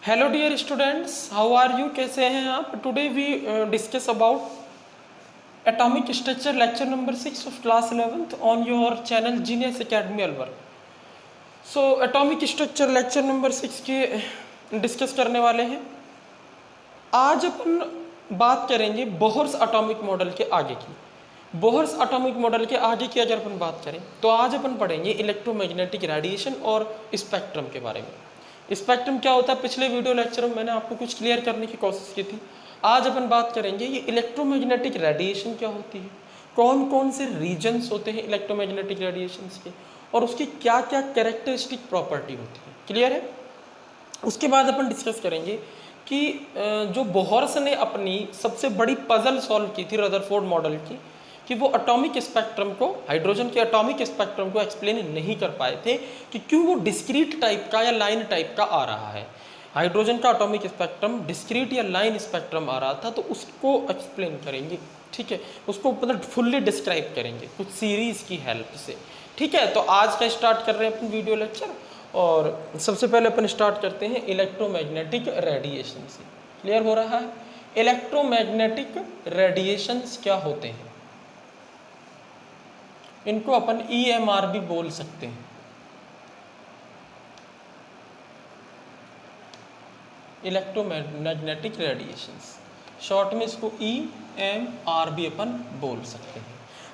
Hello dear students, how are you? कैसे हैं आप? Today we discuss about atomic structure lecture number 6 of class 11th on your channel Genius Academy Alwar. So atomic structure lecture number 6 की discuss करने वाले हैं। आज अपन बात करेंगे बोहर्स एटॉमिक मॉडल के आगे की। बोहर्स एटॉमिक मॉडल के आगे की अगर अपन बात करें तो आज अपन पढ़ेंगे इलेक्ट्रोमैग्नेटिक रेडिएशन और स्पेक्ट्रम के बारे में। स्पेक्ट्रम क्या होता है, पिछले वीडियो लेक्चर में मैंने आपको कुछ क्लियर करने की कोशिश की थी। आज अपन बात करेंगे ये इलेक्ट्रोमैग्नेटिक रेडिएशन क्या होती है, कौन कौन से रीजन्स होते हैं इलेक्ट्रोमैग्नेटिक रेडिएशंस के, और उसकी क्या क्या कैरेक्टरिस्टिक प्रॉपर्टी होती है। क्लियर है? उसके बाद अपन डिस्कस करेंगे कि जो बोहर्स ने अपनी सबसे बड़ी पजल सॉल्व की थी रदरफोर्ड मॉडल की, कि वो एटॉमिक स्पेक्ट्रम को, हाइड्रोजन के एटॉमिक स्पेक्ट्रम को एक्सप्लेन नहीं कर पाए थे कि क्यों वो डिस्क्रीट टाइप का या लाइन टाइप का आ रहा है। हाइड्रोजन का एटॉमिक स्पेक्ट्रम डिस्क्रीट या लाइन स्पेक्ट्रम आ रहा था, तो उसको एक्सप्लेन करेंगे। ठीक है, उसको मतलब फुल्ली डिस्क्राइब करेंगे कुछ सीरीज की हेल्प से। ठीक है, तो आज का स्टार्ट कर रहे हैं अपन वीडियो लेक्चर, और सबसे पहले अपन स्टार्ट करते हैं इलेक्ट्रोमैग्नेटिक रेडिएशन से। क्लियर हो रहा है? इलेक्ट्रोमैग्नेटिक रेडिएशंस क्या होते हैं, इनको अपन EMR भी बोल सकते हैं। इलेक्ट्रोमैग्नेटिक रेडिएशंस, शॉर्ट में इसको EMR भी अपन बोल सकते हैं।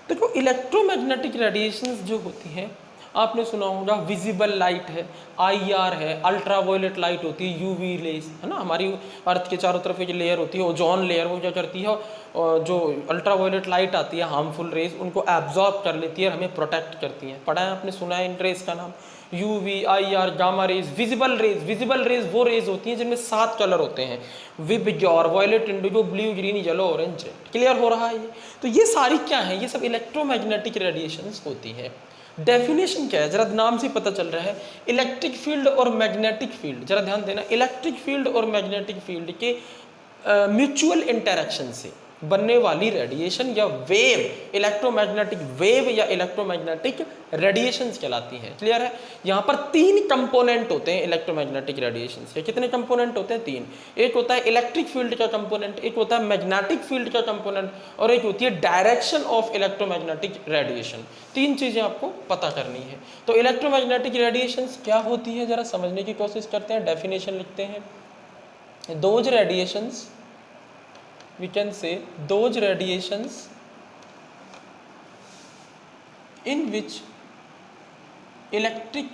देखो, इलेक्ट्रोमैग्नेटिक रेडिएशंस जो होती हैं, आपने सुना होगा विजिबल लाइट है, IR है, अल्ट्रावायलेट लाइट होती है, UV रेज है ना। हमारी अर्थ के चारों तरफ एक लेयर होती है, ओजोन लेयर, वो क्या करती है, और जो अल्ट्रावायलेट लाइट आती है, हार्मफुल रेज, उनको एब्जॉर्ब कर लेती है और हमें प्रोटेक्ट करती हैं। पढ़ा है आपने, सुना है इन रेज का नाम, UV, IR, gamma rays, visible rays. Visible rays वो रेज होती हैं जिनमें 7 कलर होते हैं, VIBGYOR, violet, indigo, blue, green, yellow, orange, red. Clear हो रहा है ये? तो ये सारी क्या है, ये सब इलेक्ट्रोमैग्नेटिक रेडिएशंस होती है। डेफिनेशन क्या है, जरा नाम से पता चल रहा है, इलेक्ट्रिक फील्ड और मैग्नेटिक फील्ड। जरा ध्यान देना, इलेक्ट्रिक फील्ड और मैग्नेटिक फील्ड के म्यूचुअल इंटरेक्शन से बनने वाली रेडिएशन या वेव, इलेक्ट्रोमैग्नेटिक वेव या इलेक्ट्रोमैग्नेटिक रेडिएशंस कहलाती हैं। क्लियर है? यहाँ पर 3 कंपोनेंट होते हैं इलेक्ट्रोमैग्नेटिक रेडिएशंस के। कितने कंपोनेंट होते हैं? 3। एक होता है इलेक्ट्रिक फील्ड का कंपोनेंट, एक होता है मैग्नेटिक फील्ड का कंपोनेंट, और एक होती है डायरेक्शन ऑफ इलेक्ट्रोमैग्नेटिक रेडिएशन। 3 चीजें आपको पता करनी है। तो इलेक्ट्रोमैग्नेटिक रेडिएशंस क्या होती है, जरा समझने की कोशिश करते हैं। डेफिनेशन लिखते हैं, those radiations, we can say those radiations in which electric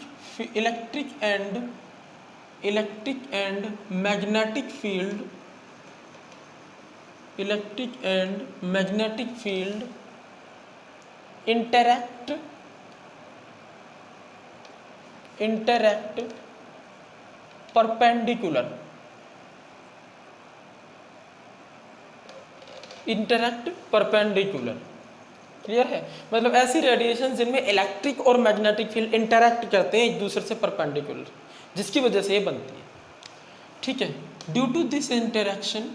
and magnetic field interact perpendicular, clear है? मतलब ऐसी रेडिएशन जिनमें इलेक्ट्रिक और मैग्नेटिक फील्ड इंटरैक्ट करते हैं एक दूसरे से परपेंडिकुलर, जिसकी वजह से ये बनती है। ठीक है, due to this interaction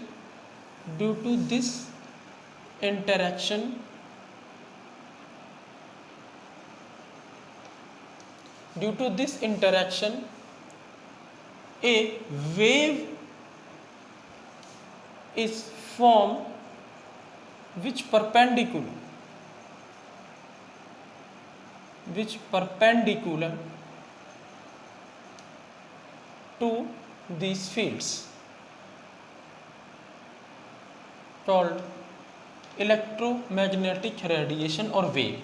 a wave is formed which perpendicular to these fields called electromagnetic radiation or wave।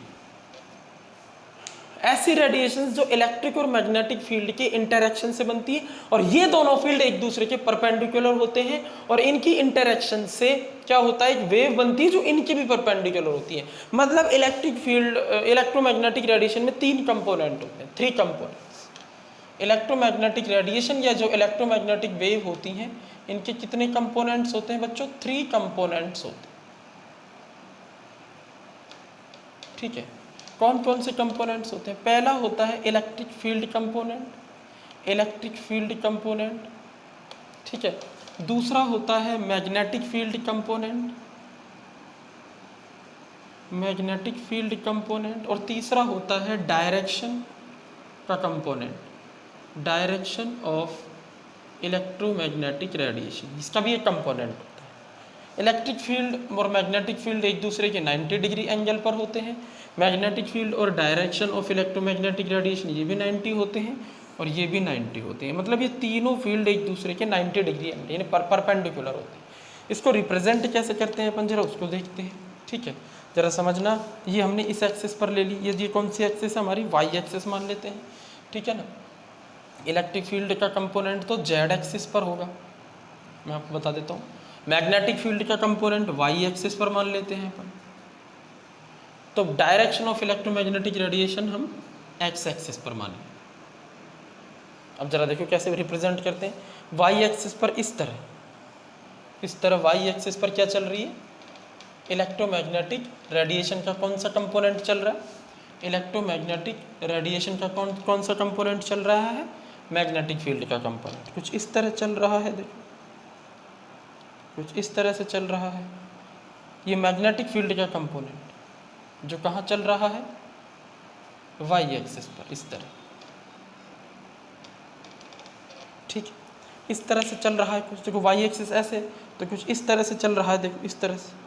ऐसी रेडिएशंस जो इलेक्ट्रिक और मैग्नेटिक फील्ड के इंटरेक्शन से बनती है, और ये दोनों फील्ड एक दूसरे के परपेंडिकुलर होते हैं, और इनकी इंटरेक्शन से क्या होता है, एक वेव बनती है जो इनकी भी परपेंडिकुलर होती है। मतलब इलेक्ट्रिक फील्ड, इलेक्ट्रोमैग्नेटिक रेडिएशन में 3 कंपोनेंट होते हैं, 3 कंपोनेंट्स। इलेक्ट्रोमैग्नेटिक रेडिएशन या जो इलेक्ट्रोमैग्नेटिक वेव होती हैं, इनके कितने कंपोनेंट्स होते हैं बच्चों? 3 कंपोनेंट्स होते हैं। ठीक है, कौन कौन से कंपोनेंट्स होते हैं? पहला होता है इलेक्ट्रिक फील्ड कंपोनेंट, ठीक है। दूसरा होता है मैग्नेटिक फील्ड कंपोनेंट, और तीसरा होता है डायरेक्शन का component, direction of electromagnetic radiation, इसका भी एक कंपोनेंट होता है। इलेक्ट्रिक फील्ड और मैग्नेटिक फील्ड एक दूसरे के 90 डिग्री एंगल पर होते हैं। मैग्नेटिक फील्ड और डायरेक्शन ऑफ इलेक्ट्रोमैग्नेटिक रेडिएशन ये भी 90 होते हैं और ये भी 90 होते हैं। मतलब ये तीनों फील्ड एक दूसरे के 90 डिग्री एंगल यानी परपेंडिकुलर होते हैं। इसको रिप्रेजेंट कैसे करते हैं अपन जरा उसको देखते हैं। ठीक है, जरा समझना, ये हमने इस एक्सिस पर ले ली, ये कौन सी एक्सिस है हमारी, वाई एक्सिस मान लेते हैं। ठीक है ना, इलेक्ट्रिक फील्ड का कंपोनेंट तो जेड एक्सिस पर होगा, मैं आपको बता देता हूँ। मैग्नेटिक फील्ड का कंपोनेंट वाई एक्सिस पर मान लेते हैं अपन। तो डायरेक्शन ऑफ इलेक्ट्रोमैग्नेटिक रेडिएशन हम एक्स एक्सिस पर माने। अब जरा देखो कैसे रिप्रेजेंट करते हैं। वाई एक्सिस पर इस तरह वाई एक्सिस पर क्या चल रही है, इलेक्ट्रोमैग्नेटिक रेडिएशन का कौन सा कंपोनेंट चल रहा है, इलेक्ट्रोमैग्नेटिक रेडिएशन का कौन सा कंपोनेंट चल रहा है, मैग्नेटिक फील्ड का कंपोनेंट। कुछ इस तरह चल रहा है, देखो कुछ इस तरह से चल रहा है। ये मैग्नेटिक फील्ड का कंपोनेंट जो कहाँ चल रहा है, वाई एक्सिस पर इस तरह। ठीक है, इस तरह से चल रहा है कुछ, देखो वाई एक्सिस ऐसे, तो कुछ इस तरह से चल रहा है, देखो इस तरह से।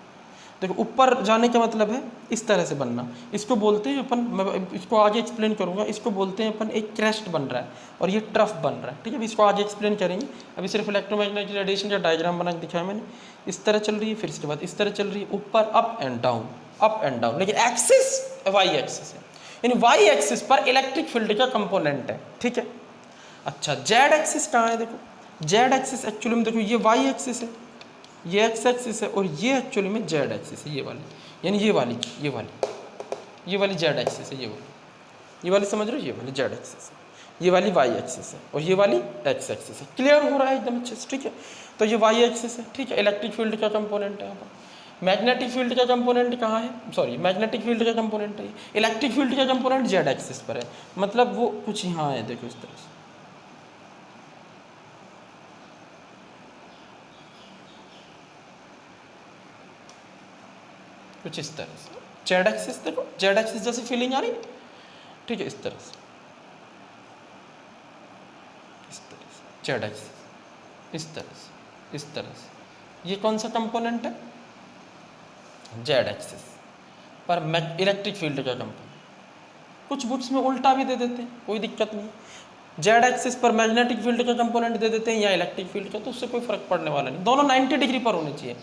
देखो ऊपर जाने का मतलब है इस तरह से बनना, इसको बोलते हैं अपन, मैं इसको आगे एक्सप्लेन करूंगा, इसको बोलते हैं अपन एक क्रेस्ट बन रहा है और ये ट्रफ बन रहा है। ठीक है, अभी इसको आगे एक्सप्लेन करेंगे। अभी सिर्फ इलेक्ट्रोमैग्नेटिक रेडिएशन का डायग्राम बना के दिखाया मैंने। इस तरह चल रही है, फिर इसके बाद इस तरह चल रही है, ऊपर अप एंड डाउन, लेकिन एक्सिस वाई एक्सिस है, यानी वाई एक्सिस पर इलेक्ट्रिक फील्ड का कंपोनेंट है। ठीक है, अच्छा जेड एक्सिस कहाँ है, देखो जेड एक्सिस एक्चुअली में देखो ये वाई एक्सिस है, ये एक्स एक्सिस है और ये एक्चुअली में जेड एक्सिस है, ये वाली, यानी ये वाली जेड एक्सिस है, ये वाली समझ रहे हो, ये वाली जेड एक्सिस है, ये वाली वाई एक्सिस है और ये वाली एक्स एक्सिस है। क्लियर हो रहा है एकदम अच्छे से। ठीक है, तो ये वाई एक्सिस है। ठीक है, इलेक्ट्रिक फील्ड का कंपोनेंट है यहाँ पर। मैग्नेटिक फील्ड का कंपोनेंट कहाँ है, सॉरी मैग्नेटिक फील्ड का कंपोनेंट है, इलेक्ट्रिक फील्ड का कंपोनेंट जेड एक्सिस पर है, मतलब वो कुछ यहाँ है, देखो इस तरह से। कुछ इस तरह से जेड एक्सिस, देखो जेड एक्सिस जैसी फीलिंग आ रही है। ठीक है, इस तरह से जेड एक्सिस, इस तरह से ये कौन सा कंपोनेंट है, जेड एक्सिस पर इलेक्ट्रिक फील्ड का कंपोनेंट। कुछ बुक्स में उल्टा भी दे देते हैं, कोई दिक्कत नहीं, जेड एक्सिस पर मैग्नेटिक फील्ड का कंपोनेंट दे देते हैं या इलेक्ट्रिक फील्ड का, तो उससे कोई फर्क पड़ने वाला नहीं, दोनों 90 डिग्री पर होने चाहिए।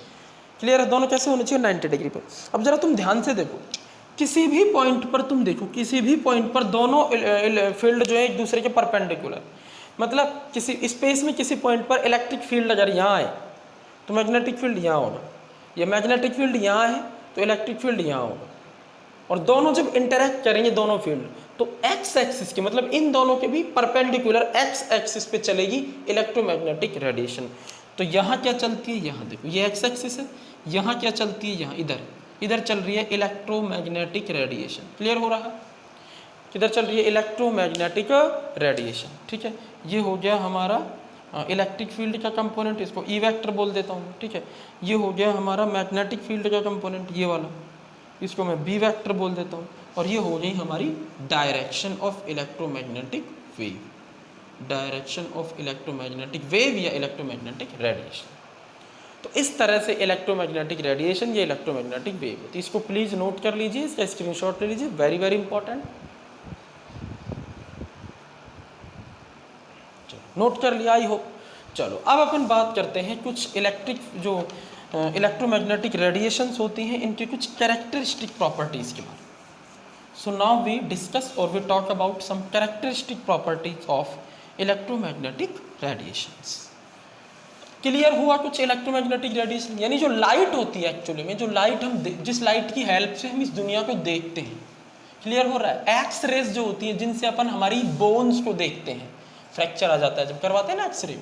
क्लियर है, दोनों कैसे होने चाहिए, 90 डिग्री पर। अब जरा तुम ध्यान से देखो, किसी भी पॉइंट पर तुम देखो, किसी भी पॉइंट पर दोनों फील्ड जो है एक दूसरे के परपेंडिकुलर, मतलब किसी स्पेस में किसी पॉइंट पर इलेक्ट्रिक फील्ड अगर यहाँ है तो मैग्नेटिक फील्ड यहाँ होगा, ये मैग्नेटिक फील्ड यहाँ है तो इलेक्ट्रिक फील्ड यहाँ होगा, और दोनों जब इंटरेक्ट करेंगे दोनों फील्ड, तो एक्स एक्सिस के मतलब इन दोनों के भी परपेंडिकुलर एक्स एक्सिस पे चलेगी इलेक्ट्रोमैग्नेटिक रेडिएशन। तो यहाँ क्या चलती है, यहाँ देखो ये एक्स एक्सिस है, यहाँ क्या चलती है, यहाँ इधर चल रही है इलेक्ट्रोमैग्नेटिक रेडिएशन। क्लियर हो रहा है, किधर चल रही है, इलेक्ट्रोमैग्नेटिक रेडिएशन। ठीक है, ये हो गया हमारा इलेक्ट्रिक फील्ड का कंपोनेंट, इसको ई वेक्टर बोल देता हूँ। ठीक है, ये हो गया हमारा मैग्नेटिक फील्ड का कंपोनेंट, ये वाला, इसको मैं बी वेक्टर बोल देता हूँ, और ये हो गई हमारी direction of electromagnetic wave, direction of electromagnetic wave या इलेक्ट्रोमैग्नेटिक रेडिएशन। तो इस तरह से इलेक्ट्रोमैग्नेटिक रेडिएशन या इलेक्ट्रोमैग्नेटिक वेव होती है। इसको प्लीज नोट कर लीजिए, इसका स्क्रीनशॉट ले लीजिए, वेरी वेरी इंपॉर्टेंट। नोट कर लिया आई होप। चलो अब अपन बात करते हैं कुछ इलेक्ट्रोमैग्नेटिक रेडिएशंस होती हैं, इनकी कुछ कैरेक्टरिस्टिक प्रॉपर्टीज के बारे में। सो नाउ वी डिस्कस और we talk about some characteristic properties of electromagnetic radiations. Clear हुआ कुछ इलेक्ट्रोमैग्नेटिक रेडिएशन, यानी जो लाइट होती है एक्चुअली में, जो लाइट हम जिस लाइट की हेल्प से हम इस दुनिया को देखते हैं, क्लियर हो रहा है, एक्स रेज जो होती हैं जिनसे अपन हमारी बोन्स को देखते हैं, फ्रैक्चर आ जाता है जब करवाते हैं ना एक्सरे।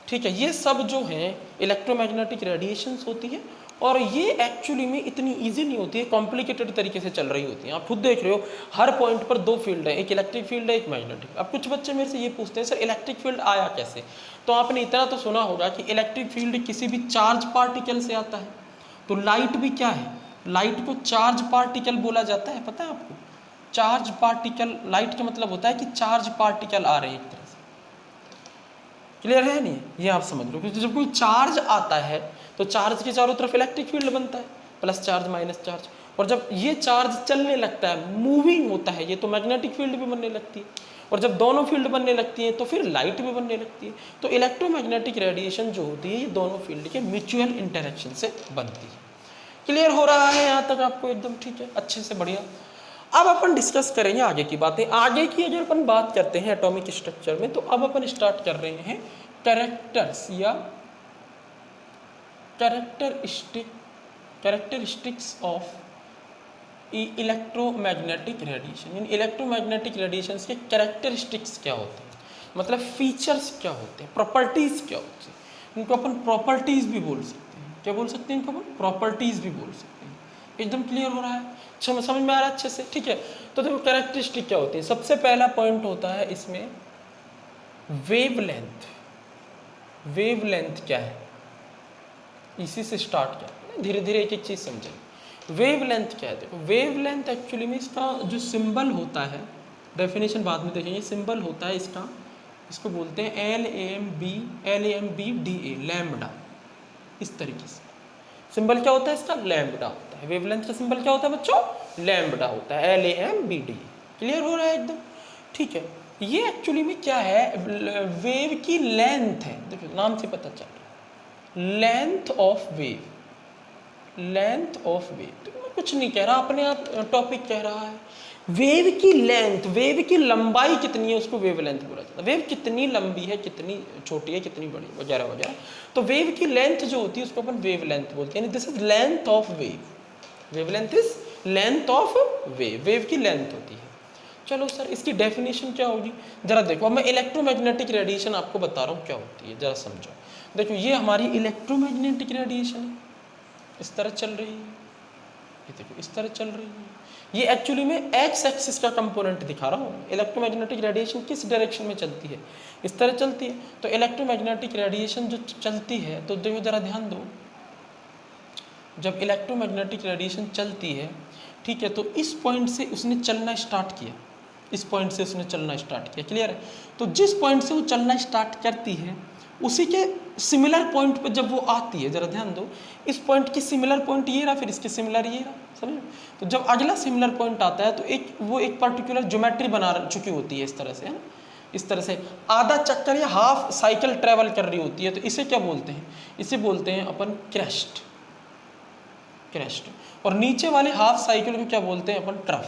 ठीक है, ये सब जो है इलेक्ट्रोमैग्नेटिक रेडिएशंस होती है, और ये एक्चुअली में इतनी इजी नहीं होती है, कॉम्प्लिकेटेड तरीके से चल रही होती है। आप खुद देख रहे हो हर पॉइंट पर दो फील्ड है, एक इलेक्ट्रिक फील्ड है एक मैग्नेटिक। अब कुछ बच्चे मेरे से ये पूछते हैं सर इलेक्ट्रिक फील्ड आया कैसे, तो आपने इतना तो सुना होगा कि इलेक्ट्रिक फील्ड किसी भी चार्ज पार्टिकल से आता है। तो लाइट भी क्या है, लाइट को चार्ज पार्टिकल बोला जाता है, पता है आपको, चार्ज पार्टिकल, लाइट का मतलब होता है कि चार्ज पार्टिकल आ रहे हैं एक तरह से। क्लियर है नहीं? ये आप समझ लो, क्योंकि जब कोई चार्ज आता है तो चार्ज के चारों तरफ इलेक्ट्रिक फील्ड बनता है, प्लस चार्ज माइनस चार्ज, और जब ये चार्ज चलने लगता है, मूविंग होता है ये, तो मैग्नेटिक फील्ड भी बनने लगती है, और जब दोनों फील्ड बनने लगती है तो फिर लाइट भी बनने लगती है। तो इलेक्ट्रोमैग्नेटिक रेडिएशन जो होती है ये दोनों फील्ड के म्यूचुअल इंटरेक्शन से बनती है। क्लियर हो रहा है यहाँ तक आपको एकदम? ठीक है, अच्छे से, बढ़िया। अब अपन डिस्कस करेंगे आगे की बातें। आगे की अगर अपन बात करते हैं एटॉमिक स्ट्रक्चर में, तो अब अपन स्टार्ट कर रहे हैं कैरेक्टर्स या कैरेक्टरिस्टिक्स ऑफ इलेक्ट्रोमैग्नेटिक रेडिएशन। यानी इलेक्ट्रोमैग्नेटिक रेडिएशंस के कैरेक्टरिस्टिक्स क्या होते हैं, मतलब फीचर्स क्या होते हैं, प्रॉपर्टीज क्या होती हैं। इनको अपन प्रॉपर्टीज भी बोल सकते हैं। क्या बोल सकते हैं इनको? अपन प्रॉपर्टीज भी बोल सकते हैं। एकदम क्लियर हो रहा है? समझ में आ रहा है अच्छे से? ठीक है, तो देखो कैरेक्टरिस्टिक क्या होती है। सबसे पहला पॉइंट होता है इसमें वेवलेंथ। वेवलेंथ क्या है, इसी से स्टार्ट किया, धीरे धीरे एक एक चीज समझेंगे। वेवलेंथ क्या है? देखो वेवलेंथ एक्चुअली में इसका जो सिंबल होता है, डेफिनेशन बाद में देखेंगे, सिंबल होता है इसका, इसको बोलते हैं LAMB लैम्बडा। इस तरीके से सिंबल क्या होता है इसका? लैम्बडा होता है। वेवलेंथ का सिंबल क्या होता है बच्चों? लैम्बडा होता है, LAMBD। क्लियर हो रहा है एकदम? ठीक है, ये एक्चुअली में क्या है, वेव की लेंथ है। देखो नाम से पता चल रहा है, length of wave, length of wave. तो मैं कुछ नहीं कह रहा, अपने आप टॉपिक कह रहा है। वेव की लेंथ, वेव की लंबाई कितनी है उसको वेवलेंथ बोला जाता है। वेव कितनी लंबी है, कितनी छोटी है, कितनी बड़ी, वगैरह वगैरह। तो वेव की लेंथ जो होती है उसको अपन वेवलेंथ बोलते हैं। This is length of wave. Wavelength is length of wave, wave की लेंथ होती है। चलो सर इसकी डेफिनेशन क्या होगी, जरा देखो। अब मैं इलेक्ट्रोमैग्नेटिक रेडिएशन आपको बता रहा हूँ क्या होती है, जरा समझो। देखो ये हमारी इलेक्ट्रोमैग्नेटिक रेडिएशन है, इस तरह चल रही है, ये देखो इस तरह चल रही है। ये एक्चुअली में एक्स एक्सिस का कंपोनेंट दिखा रहा हूँ। इलेक्ट्रोमैग्नेटिक रेडिएशन किस डायरेक्शन में चलती है, इस तरह चलती है। तो इलेक्ट्रोमैग्नेटिक रेडिएशन जो चलती है, तो देखो जरा ध्यान दो, जब इलेक्ट्रोमैग्नेटिक रेडिएशन चलती है, ठीक है, तो इस पॉइंट से उसने चलना स्टार्ट किया, इस पॉइंट से उसने चलना स्टार्ट किया। क्लियर है? तो जिस पॉइंट से वो चलना स्टार्ट करती है उसी के सिमिलर पॉइंट पर जब वो आती है, जरा ध्यान दो, इस पॉइंट की सिमिलर पॉइंट ये रहा, फिर इसके सिमिलर ये रहा, समझो। तो जब अगला सिमिलर पॉइंट आता है तो एक पर्टिकुलर ज्योमेट्री बना चुकी होती है, इस तरह से, है ना, इस तरह से आधा चक्कर या हाफ साइकिल ट्रेवल कर रही होती है। तो इसे क्या बोलते हैं? इसे बोलते हैं अपन क्रेस्ट, क्रेस्ट। और नीचे वाले हाफ साइकिल को क्या बोलते हैं अपन? ट्रफ।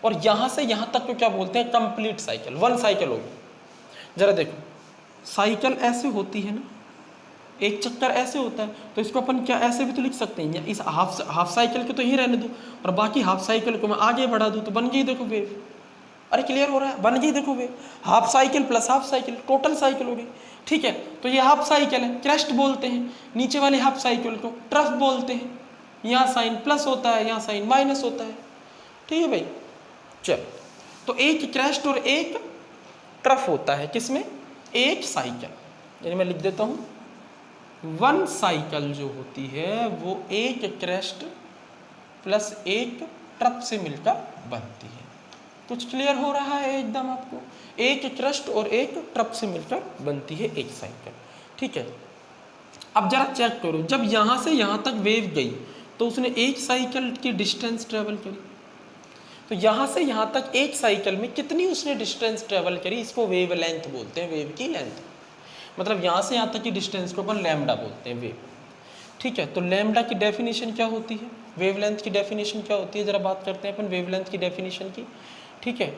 और यहां से यहां तक को क्या बोलते हैं? कंप्लीट साइकिल, वन साइकिल होगी। जरा देखो, साइकिल ऐसे होती है ना, एक चक्कर ऐसे होता है, तो इसको अपन क्या ऐसे भी तो लिख सकते हैं, या इस हाफ साइकिल को तो ही रहने दो और बाकी हाफ साइकिल को मैं आगे बढ़ा दूं, तो बन गई देखो वेव। अरे क्लियर हो रहा है? बन गई देखो wave. Half cycle plus half cycle, total cycle हो गई। ठीक है, तो ये हाफ साइकिल है, क्रेस्ट बोलते हैं। नीचे वाले हाफ साइकिल को ट्रफ बोलते हैं। यहाँ साइन प्लस होता है, यहाँ साइन माइनस होता है। ठीक है भाई, चलो। तो एक क्रेस्ट और एक ट्रफ होता है, किसमें? एक साइकिल, यानी मैं लिख देता हूं, वन साइकिल जो होती है वो एक क्रेस्ट प्लस एक ट्रफ से मिलकर बनती है। कुछ क्लियर हो रहा है एकदम आपको? एक क्रेस्ट और एक ट्रफ से मिलकर बनती है एक साइकिल। ठीक है, अब जरा चेक करो, जब यहां से यहां तक वेव गई तो उसने एक साइकिल की डिस्टेंस ट्रेवल करी। तो यहाँ से यहाँ तक एक साइकिल में कितनी उसने डिस्टेंस ट्रेवल करी, इसको वेव लेंथ बोलते हैं, वेव की लेंथ। मतलब यहाँ से यहाँ तक की डिस्टेंस को अपन लैम्बडा बोलते हैं, वेव। ठीक है, तो लैम्बडा की डेफिनेशन क्या होती है, वेवलेंथ की डेफिनेशन क्या होती है, जरा बात करते हैं अपन वेवलेंथ की डेफिनेशन की। ठीक है,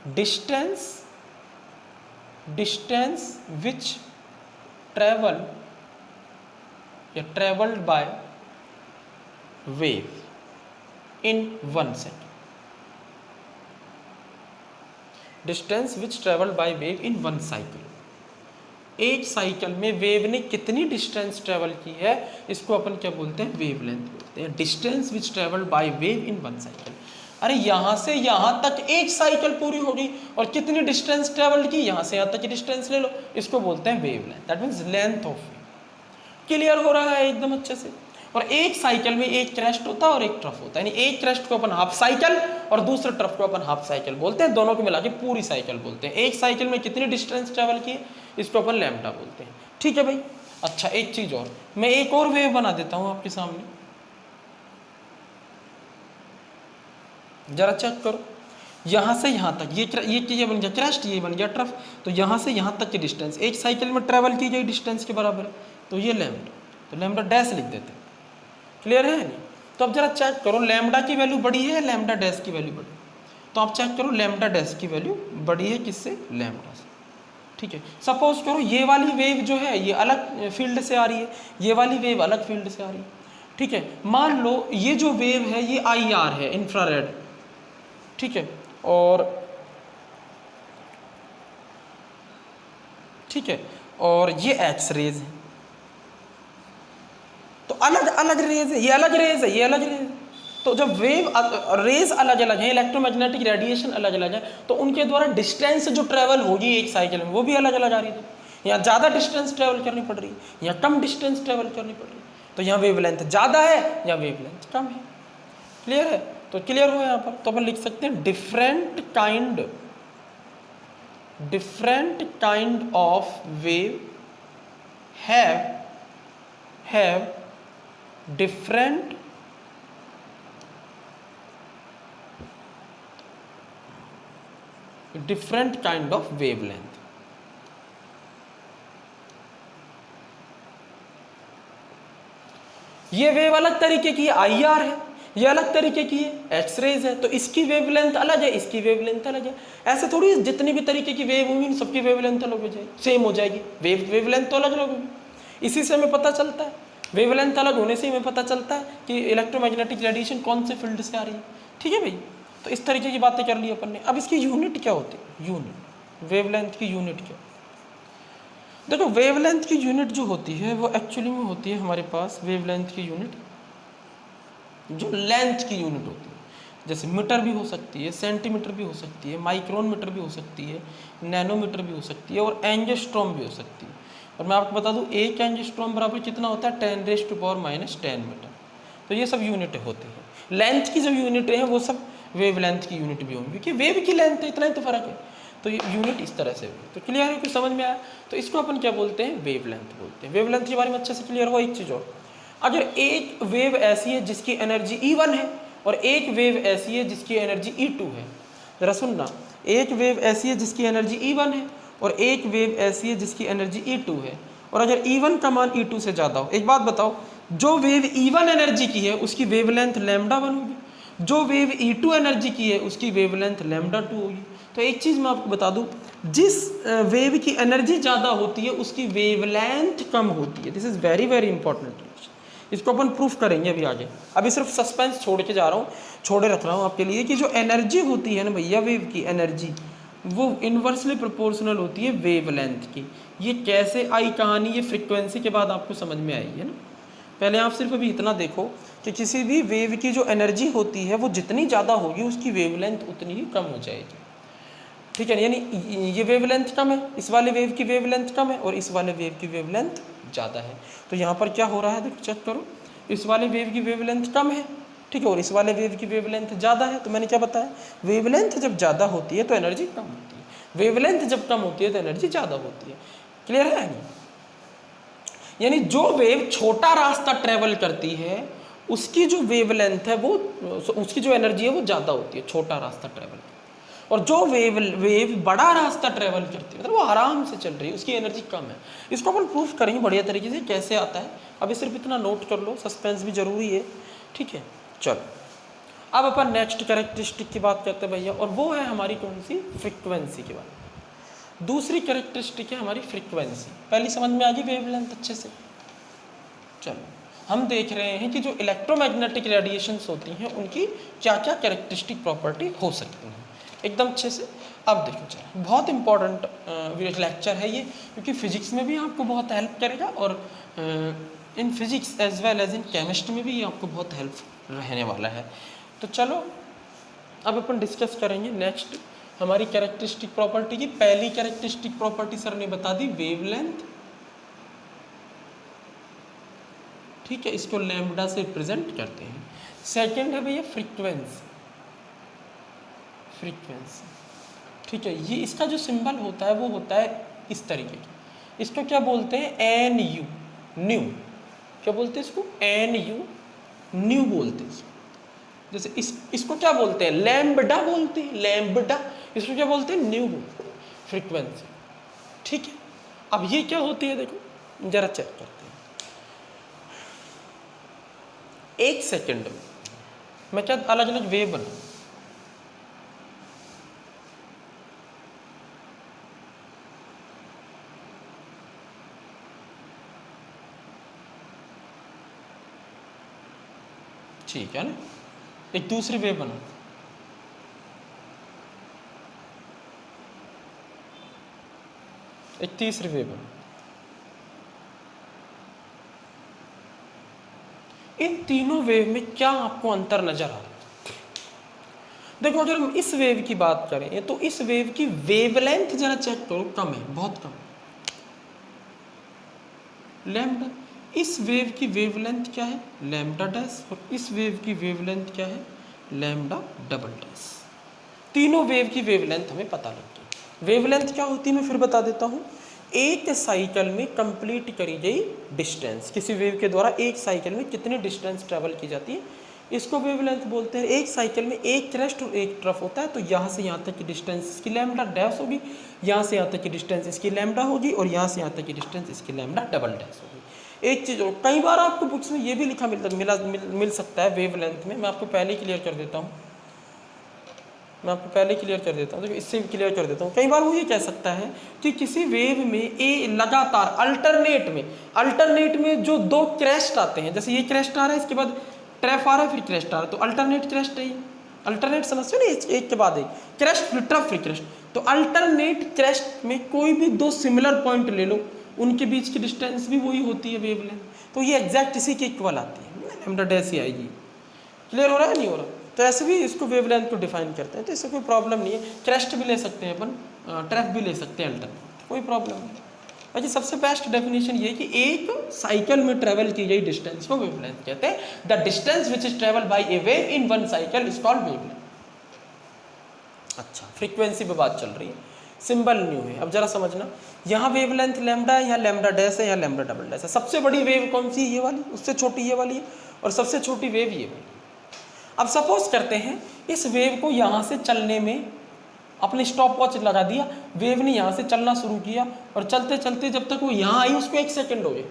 डिस्टेंस विच ट्रेवल या travelled by wave in 1 second. Distance which travelled by wave in 1 cycle. एक साइकिल में वेव ने कितनी डिस्टेंस ट्रेवल की है, इसको अपन क्या बोलते हैं? वेवलेंथ बोलते हैं। Distance which travelled by wave in 1 cycle. अरे यहाँ से यहाँ तक एक साइकिल पूरी होगी और कितनी डिस्टेंस ट्रेवल्ड की, यहाँ से यहाँ तक की डिस्टेंस ले लो, इसको बोलते हैं wavelength. That means length of wave. Clear हो रहा है एकदम अच्छे से? और एक साइकिल में एक क्रेस्ट होता है और एक ट्रफ होता है, यानी एक क्रेस्ट को अपन हाफ साइकिल और दूसरे ट्रफ को अपन हाफ साइकिल बोलते हैं, दोनों को मिला के पूरी साइकिल बोलते हैं। एक साइकिल में कितनी डिस्टेंस ट्रेवल की, इसको अपन लैम्डा बोलते हैं। ठीक है भाई। अच्छा एक चीज और, मैं एक और वेव बना देता हूं आपके सामने, जरा चेक करो। यहां से यहां तक ये बन गया क्रेस्ट, ये बन गया ट्रफ, तो यहां से यहां तक की डिस्टेंस एक साइकिल में ट्रेवल की गई डिस्टेंस के बराबर है, तो ये लैम्डा, तो लैम्डा डैश लिख देते हैं। क्लियर है नहीं? तो अब जरा चेक करो लैम्डा की वैल्यू बड़ी है, लैम्डा डैश की वैल्यू बड़ी, तो आप चेक करो लैम्डा डैश की वैल्यू बड़ी है किससे, लैम्डा से। ठीक है। सपोज करो ये वाली वेव जो है ये अलग फील्ड से आ रही है, ये वाली वेव अलग फील्ड से आ रही है। ठीक है। मान लो ये जो वेव है ये IR है, इंफ्रारेड। ठीक है। और ठीक है, और ये एक्स रेज है, तो अलग अलग रेज है, ये अलग रेज है, ये अलग रेज है। तो जब वेव रेज अलग अलग है, इलेक्ट्रोमैग्नेटिक रेडिएशन अलग अलग है, तो उनके द्वारा डिस्टेंस जो ट्रेवल होगी एक साइकिल में वो भी अलग अलग आ रही थी। यहाँ ज़्यादा डिस्टेंस ट्रेवल करनी पड़ रही है, यहाँ कम डिस्टेंस ट्रेवल करनी पड़ रही है, तो यहाँ वेवलेंथ ज़्यादा है, यहाँ वेवलेंथ कम है। क्लियर है? तो क्लियर हो यहाँ पर, तो अपन लिख सकते हैं different kind of wave have different kind of wavelength। ये वेव अलग तरीके की है, IR है, ये अलग तरीके की है, एक्स रेज है, तो इसकी वेवलेंथ अलग है, इसकी वेवलेंथ अलग है। ऐसे थोड़ी जितनी भी तरीके की वेव होंगी सबकी वेवलेंथ अलग हो जाएगी, सेम हो जाएगी, वेवलेंथ तो अलग अलग होगी। इसी से हमें पता चलता है, वेवलेंथ अलग होने से हमें पता चलता है कि इलेक्ट्रोमैग्नेटिक रेडिएशन कौन से फील्ड से आ रही है। ठीक है भाई। तो इस तरीके की बातें कर ली अपन ने। अब इसकी यूनिट क्या होती है, यूनिट, वेवलेंथ की यूनिट क्या? देखो वेवलेंथ की यूनिट जो होती है वो एक्चुअली में होती है हमारे पास, वेवलेंथ की यूनिट जो लेंथ की यूनिट होती है, जैसे मीटर भी हो सकती है, सेंटीमीटर भी हो सकती है, माइक्रोन मीटर भी हो सकती है, नैनोमीटर भी हो सकती है, और एंगस्ट्रॉम भी हो सकती है। और मैं आपको बता दूं एक एंगस्ट्रॉम बराबर कितना होता है, 10⁻⁻10 मीटर। तो ये सब यूनिटें होती हैं। लेंथ की जो यूनिटें हैं वो सब वेवलेंथ की यूनिट भी होंगी, क्योंकि वेव की लेंथ है, इतना ही तो फर्क है। तो ये यूनिट इस तरह से हुई। तो क्लियर है, कुछ समझ में आया? तो इसको अपन क्या बोलते हैं, वेवलेंथ बोलते हैं। वेवलेंथ के बारे में अच्छे से क्लियर हो। एक चीज़ और, अगर एक वेव ऐसी है जिसकी एनर्जी E1 है और एक वेव ऐसी है जिसकी एनर्जी E2 है, जरा सुनना, एक वेव ऐसी है जिसकी एनर्जी E1 है और एक वेव ऐसी है जिसकी एनर्जी E2 है, और अगर E1 का मान E2 से ज़्यादा हो, एक बात बताओ, जो वेव E1 एनर्जी की है उसकी वेवलेंथ लैम्डा 1 होगी, जो वेव E2 एनर्जी की है उसकी वेवलेंथ लैम्डा 2 होगी। तो एक चीज़ मैं आपको बता दूं, जिस वेव की एनर्जी ज़्यादा होती है उसकी वेवलेंथ कम होती है। This is very very important. इसको अपन प्रूफ करेंगे अभी आगे। अभी सिर्फ सस्पेंस छोड़ के जा रहा हूँ, छोड़े रख रहा हूँ आपके लिए, कि जो एनर्जी होती है ना भैया, वेव की एनर्जी वो इन्वर्सली प्रोपोर्शनल होती है वेवलेंथ की। ये कैसे आई कहानी, ये फ्रीक्वेंसी के बाद आपको समझ में आई है ना। पहले आप सिर्फ अभी इतना देखो कि किसी भी वेव की जो एनर्जी होती है वो जितनी ज़्यादा होगी उसकी वेवलेंथ उतनी ही कम हो जाएगी। ठीक है, यानी ये वेवलेंथ कम है, इस वाले वेव की वेवलेंथ कम है और इस वाले वेव की वेवलेंथ ज़्यादा है। तो यहाँ पर क्या हो रहा है, देखो चेक करो, इस वाले वेव की वेवलेंथ कम है, ठीक है, और इस वाले वेव की वेवलेंथ ज़्यादा है। तो मैंने क्या बताया, वेवलेंथ जब ज़्यादा होती है तो एनर्जी कम होती है, वेवलेंथ जब कम होती है तो एनर्जी ज़्यादा होती है। क्लियर है? यानी जो वेव छोटा रास्ता ट्रेवल करती है उसकी जो वेवलेंथ है वो, उसकी जो एनर्जी है वो ज़्यादा होती है, छोटा रास्ता ट्रेवल। और जो वेव बड़ा रास्ता ट्रेवल करती है, मतलब वो आराम से चल रही है, उसकी एनर्जी कम है। इसको अपन प्रूफ करेंगे बढ़िया तरीके से, कैसे आता है। अभी सिर्फ इतना नोट कर लो, सस्पेंस भी जरूरी है। ठीक है, चलो अब अपन नेक्स्ट कैरेक्टरिस्टिक की बात करते हैं भैया, और वो है हमारी कौन सी, फ्रीक्वेंसी की बात। दूसरी कैरेक्टरिस्टिक है हमारी फ्रीक्वेंसी। पहली समझ में आ गई वेवलेंथ अच्छे से। चलो हम देख रहे हैं कि जो इलेक्ट्रोमैग्नेटिक रेडिएशंस होती हैं उनकी क्या क्या कैरेक्टरिस्टिक प्रॉपर्टी हो सकती हैं एकदम अच्छे से। अब देखो चलो, बहुत इंपॉर्टेंट लेक्चर है ये, क्योंकि फिजिक्स में भी आपको बहुत हेल्प करेगा और in physics as well as in chemistry में भी ये आपको बहुत हेल्प रहने वाला है। तो चलो अब अपन डिस्कस करेंगे नेक्स्ट हमारी कैरेक्टरिस्टिक प्रॉपर्टी की। पहली कैरेक्टरिस्टिक प्रॉपर्टी सर ने बता दी, वेवलेंथ। ठीक है, इसको लैम्बडा से रिप्रेजेंट करते हैं। सेकंड है भैया फ्रीक्वेंसी, फ्रीक्वेंसी, ठीक है, ये इसका जो सिंबल होता है वो होता है इस तरीके की, इसको क्या बोलते हैं, एन यू, न्यू, क्या बोलते हैं इसको, एन यू, न्यू बोलते हैं इसको। जैसे इसको क्या बोलते हैं, लैम्बडा बोलते हैं, लैम्बडा, इसको क्या बोलते हैं, न्यू बोलते हैं, फ्रीक्वेंसी, ठीक है। अब ये क्या होती है, देखो जरा चेक करते हैं। एक सेकंड में मैं क्या अलग अलग वेव बनाऊं, ठीक है ना, एक दूसरी वेव बनाओ, एक तीसरी वेव बनाओ, इन तीनों वेव में क्या आपको अंतर नजर आ रहा है। देखो अगर हम इस वेव की बात करें तो इस वेव की वेवलेंथ जरा चेक करो, कम है, बहुत कम, लैम्बडा। इस वेव की वेवलेंथ क्या है, लैम्बडा डैश, और इस वेव की वेवलेंथ क्या है, लैम्बडा डबल डैश। तीनों वेव की वेवलेंथ हमें पता लग गई। वेवलेंथ क्या होती है मैं फिर बता देता हूँ, एक साइकिल में कंप्लीट करी गई डिस्टेंस, किसी वेव के द्वारा एक साइकिल में कितनी डिस्टेंस ट्रेवल की जाती है, इसको वेवलेंथ बोलते हैं। एक साइकिल में एक क्रेस्ट और एक ट्रफ होता है, तो यहाँ से यहाँ तक की डिस्टेंस इसकी लैम्बडा डैश होगी, यहाँ से यहाँ तक की डिस्टेंस इसकी लैम्बडा होगी, और यहाँ से यहाँ तक की डिस्टेंस इसकी लैम्बडा डबल डैश होगी। एक चीज़ और, कई बार आपको बुक्स में ये भी लिखा मिल सकता है वेवलेंथ में, मैं आपको पहले क्लियर कर देता हूँ, मैं आपको पहले क्लियर कर देता हूँ, तो इससे भी क्लियर कर देता हूँ। कई बार वो ये कह सकता है कि किसी वेव में ए लगातार अल्टरनेट में जो दो क्रेस्ट आते हैं, जैसे ये क्रेस्ट आ रहा है, इसके बाद ट्रफ आ रहा है, फिर क्रेस्ट आ रहा है, तो अल्टरनेट क्रेस्ट है, अल्टरनेट समझते हो ना, एक के बाद एक क्रेस्ट, फिर ट्रफ, फिर क्रेस्ट। तो अल्टरनेट क्रेस्ट में कोई भी दो सिमिलर पॉइंट ले लो, उनके बीच की डिस्टेंस भी वही होती है वेवलेंथ, तो ये एग्जैक्ट इसी के इक्वल आती है, लैम्बडा डैश ही आएगी। क्लियर हो रहा है, नहीं हो रहा? तो ऐसे भी इसको वेवलेंथ को डिफाइन करते हैं, तो इससे कोई प्रॉब्लम नहीं है। क्रेस्ट भी ले सकते हैं अपन, ट्रफ भी ले सकते हैं, अल्टरनेट, कोई प्रॉब्लम नहीं। बाकी सबसे बेस्ट डेफिनेशन ये कि एक साइकिल में ट्रेवल की गई डिस्टेंस को वेवलेंथ कहते हैं। The distance which is travel by A wave in one cycle is called wavelength. अच्छा, फ्रीक्वेंसी पे बात चल रही है, सिंबल न्यू है। अब जरा समझना, यहाँ वेवलेंथ लैम्बडा है, यहाँ लैम्बडा डैश है, यहाँ लैम्बडा डबल डैश है। सबसे बड़ी वेव कौन सी है, ये वाली, उससे छोटी ये वाली है, और सबसे छोटी वेव ये वाली। अब सपोज करते हैं इस वेव को यहाँ से चलने में अपने स्टॉप वॉच लगा दिया, वेव ने यहाँ से चलना शुरू किया, और चलते चलते जब तक वो यहाँ आई उसको 1 सेकंड हो गया,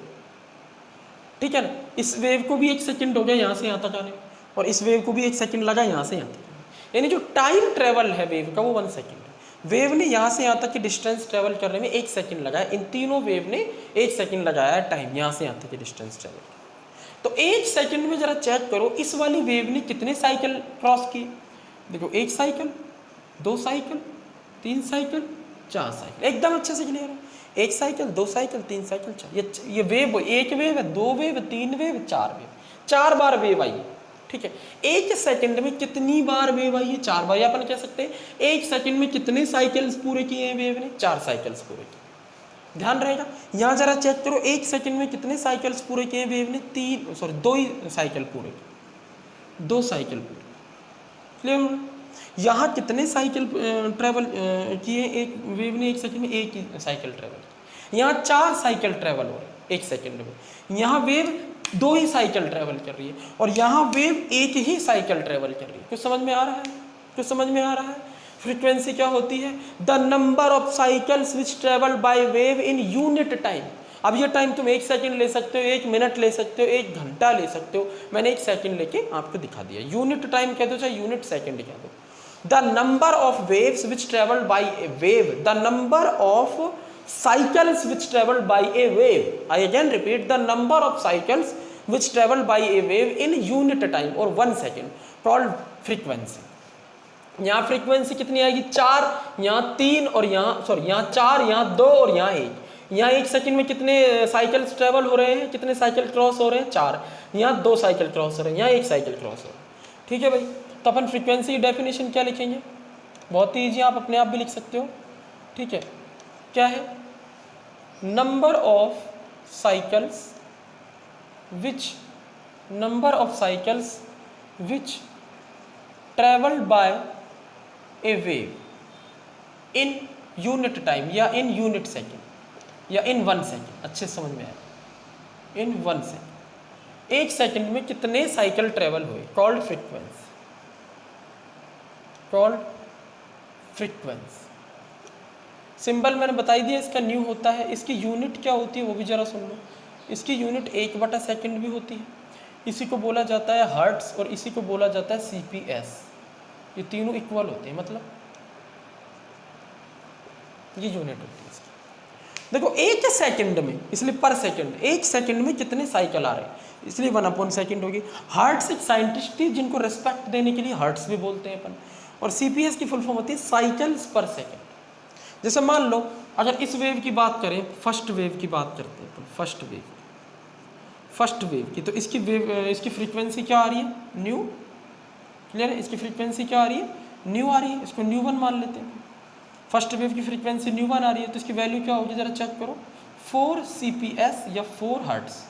ठीक है ना। इस वेव को भी 1 सेकंड हो गया यहाँ से यहाँ तक आने, और इस वेव को भी 1 सेकंड लगा यहाँ से यहाँ तक, यानी जो टाइम ट्रेवल है वेव का वो 1 सेकंड है। वेव ने यहाँ से यहाँ तक की डिस्टेंस ट्रेवल करने में 1 सेकंड लगाया, इन तीनों वेव ने 1 सेकंड लगाया टाइम यहाँ से यहाँ तक की डिस्टेंस ट्रेवल। तो 1 सेकंड में जरा चेक करो इस वाली वेव ने कितने साइकिल क्रॉस किए। देखो, 1 साइकिल, 2 साइकिल, 3 साइकिल, 4 साइकिल, एकदम अच्छे से क्लियर है। 1 साइकिल, 2 साइकिल, 3 साइकिल, 4, ये वेव, एक वेव है, 2 वेव, 3 वेव, 4 वेव, 4 बार वेव आई, ठीक है। 1 सेकंड में कितनी बार वेव आई है, 4 बार। अपन कह सकते हैं 1 सेकंड में कितने साइकिल्स पूरे किए हैं वेव ने, 4 साइकिल्स पूरे किए। ध्यान रहेगा, यहाँ जरा चेक करो 1 सेकंड में कितने साइकिल्स पूरे किए वेव ने, 2 ही साइकिल पूरे, 2 साइकिल पूरे। क्लियर? यहाँ कितने साइकिल ट्रेवल किए एक वेव ने 1 सेकंड में, 1 ही साइकिल ट्रेवल। यहाँ 4 साइकिल ट्रेवल हो रहे 1 सेकंड में। यहाँ वेव 2 ही साइकिल ट्रेवल कर रही है, और यहाँ वेव 1 ही साइकिल ट्रेवल कर रही है। कुछ समझ में आ रहा है, कुछ समझ में आ रहा है? फ्रीक्वेंसी क्या होती है, the number of cycles which travel by wave in unit time. अब ये टाइम तुम 1 सेकंड ले सकते हो, 1 मिनट ले सकते हो, 1 घंटा ले सकते हो, मैंने 1 सेकंड लेके आपको दिखा दिया। यूनिट टाइम कह दो चाहे यूनिट सेकंड कह दो। The number of waves which travel by A wave, the number of cycles which travel by a wave, I again repeat, the number of cycles which travel by a wave in unit time or 1 second called frequency। यहाँ frequency कितनी आएगी, 4, यहाँ 3, और यहाँ यहाँ 4, यहाँ 2, और यहाँ 1। यहाँ 1 सेकंड में कितने साइकिल्स ट्रेवल हो रहे हैं, कितने साइकिल क्रॉस हो रहे हैं, 4। यहाँ 2 साइकिल क्रॉस हो रहे हैं, यहाँ 1 साइकिल क्रॉस हो रहा है, ठीक है भाई। तो अपन फ्रीक्वेंसी की डेफिनेशन क्या लिखेंगे, बहुत ही ईजी, आप अपने आप भी लिख सकते हो, ठीक है। क्या है, number of cycles which number of cycles which travelled by A wave in unit time या इन यूनिट सेकेंड या इन 1 सेकेंड। अच्छे समझ में आया, इन 1 सेकेंड, 1 सेकेंड में कितने साइकिल ट्रेवल हुए, called frequency, called frequency. Symbol मैंने बताई दिया, इसका न्यू होता है। इसकी यूनिट क्या होती है वो भी जरा सुन लो। इसकी यूनिट 1/सेकंड भी होती है, इसी को बोला जाता है हर्ट्स और इसी को बोला जाता है CPS। ये तीनों इक्वल होते हैं, मतलब ये यूनिट होती है इसकी। देखो 1 सेकंड में, इसलिए पर सेकंड, 1 सेकंड में कितने साइकिल आ रहे हैं, इसलिए 1/सेकंड होगी। हर्ट्स एक साइंटिस्ट थी जिनको रिस्पेक्ट देने के लिए हर्ट्स भी बोलते हैं अपन, और CPS की फुल फॉर्म होती है साइकिल्स पर सेकंड। जैसे मान लो अगर इस वेव की बात करें, फर्स्ट वेव की बात करते हैं अपन, फर्स्ट वेव की, तो इसकी वेव, इसकी फ्रीक्वेंसी क्या आ रही है, न्यू। क्लियर है, इसकी फ्रीक्वेंसी क्या आ रही है, न्यू आ रही है, इसको न्यू 1 मान लेते हैं। फर्स्ट वेव की फ्रीक्वेंसी न्यू 1 आ रही है, तो इसकी वैल्यू क्या होगी जरा चेक करो, 4 CPS या 4 हर्ट्स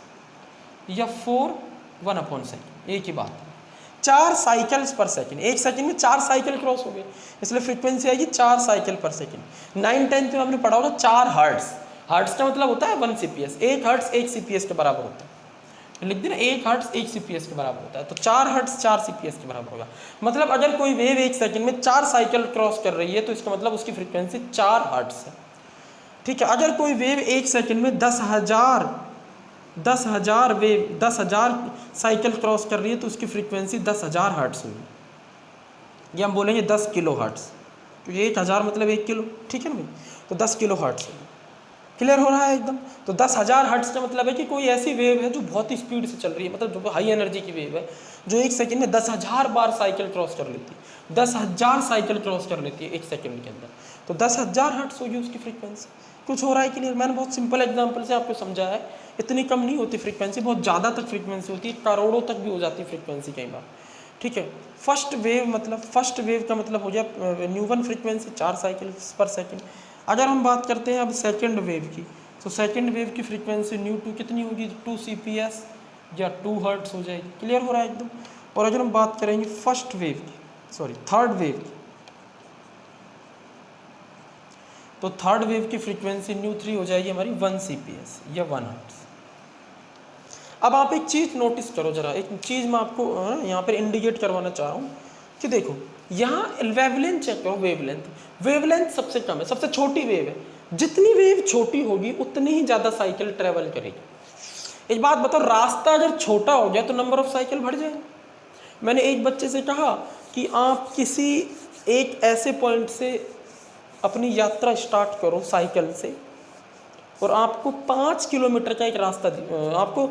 या 4/1 एक ही बात है। 4 साइकिल्स पर सेकंड, 1 सेकंड में 4 साइकिल क्रॉस हो गए, इसलिए फ्रीक्वेंसी आएगी 4 साइकिल पर सेकंड। 9-10 में आपने पढ़ा होगा 4 हर्ट्स, हर्ट्स का मतलब होता है 1 CPS, 1 हर्ट्स 1 CPS के बराबर होता है। लिख देना 1 हर्ट्स 1 CPS के बराबर होता है, तो 4 हर्ट्स 4 CPS के बराबर होगा। मतलब अगर कोई वेव 1 सेकंड में 4 साइकिल क्रॉस कर रही है तो इसका मतलब उसकी फ्रीक्वेंसी 4 हर्ट्स है। ठीक है, अगर कोई वेव 1 सेकंड में 10,000 साइकिल क्रॉस कर रही है तो उसकी फ्रीक्वेंसी 10,000 हर्ट्स होगी, या हम बोलेंगे 10 किलो हर्ट्स, क्योंकि 1000 मतलब 1 किलो, ठीक है ना भाई, तो 10 किलो हर्ट्स होगी। क्लियर हो रहा है एकदम। तो 10,000 हर्ट्स का मतलब है कि कोई ऐसी वेव है जो बहुत ही स्पीड से चल रही है, मतलब जो हाई एनर्जी की वेव है, जो 1 सेकंड में 10,000 बार साइकिल क्रॉस कर लेती है, 10,000 साइकिल क्रॉस कर लेती है 1 सेकंड के अंदर, तो 10,000 हर्ट्स होगी उसकी फ्रीक्वेंसी। कुछ हो रहा है क्लियर? मैंने बहुत सिंपल एग्जांपल से आपको समझाया है। इतनी कम नहीं होती फ्रीक्वेंसी, बहुत ज़्यादा तक फ्रीक्वेंसी होती है, करोड़ों तक भी हो जाती है फ्रीक्वेंसी कई बार। ठीक है, फर्स्ट वेव का मतलब हो गया न्यू 1 फ्रीक्वेंसी 4 साइकिल पर सेकंड। अगर हम बात करते हैं अब सेकंड वेव की, तो सेकंड वेव की फ्रीक्वेंसी न्यू 2 कितनी होगी, 2 CPS या 2 हर्ट्स हो जाएगी। क्लियर हो रहा है एकदम। और अगर हम बात करेंगे थर्ड वेव की, तो थर्ड वेव की फ्रीक्वेंसी न्यू 3 हो जाएगी हमारी 1 CPS या 1 हर्ट्स। अब आप एक चीज़ नोटिस करो जरा, एक चीज़ मैं आपको यहाँ पर इंडिकेट करवाना चाह रहा हूँ कि देखो यहाँ वेवलेंथ चेक करो, वेवलेंथ सबसे कम है, सबसे छोटी वेव है। जितनी वेव छोटी होगी उतनी ही ज़्यादा साइकिल ट्रेवल करेगी। एक बात बताओ, रास्ता अगर छोटा हो गया तो नंबर ऑफ साइकिल बढ़ जाएगा। मैंने एक बच्चे से कहा कि आप किसी एक ऐसे पॉइंट से अपनी यात्रा स्टार्ट करो साइकिल से, और आपको 5 किलोमीटर का एक रास्ता आपको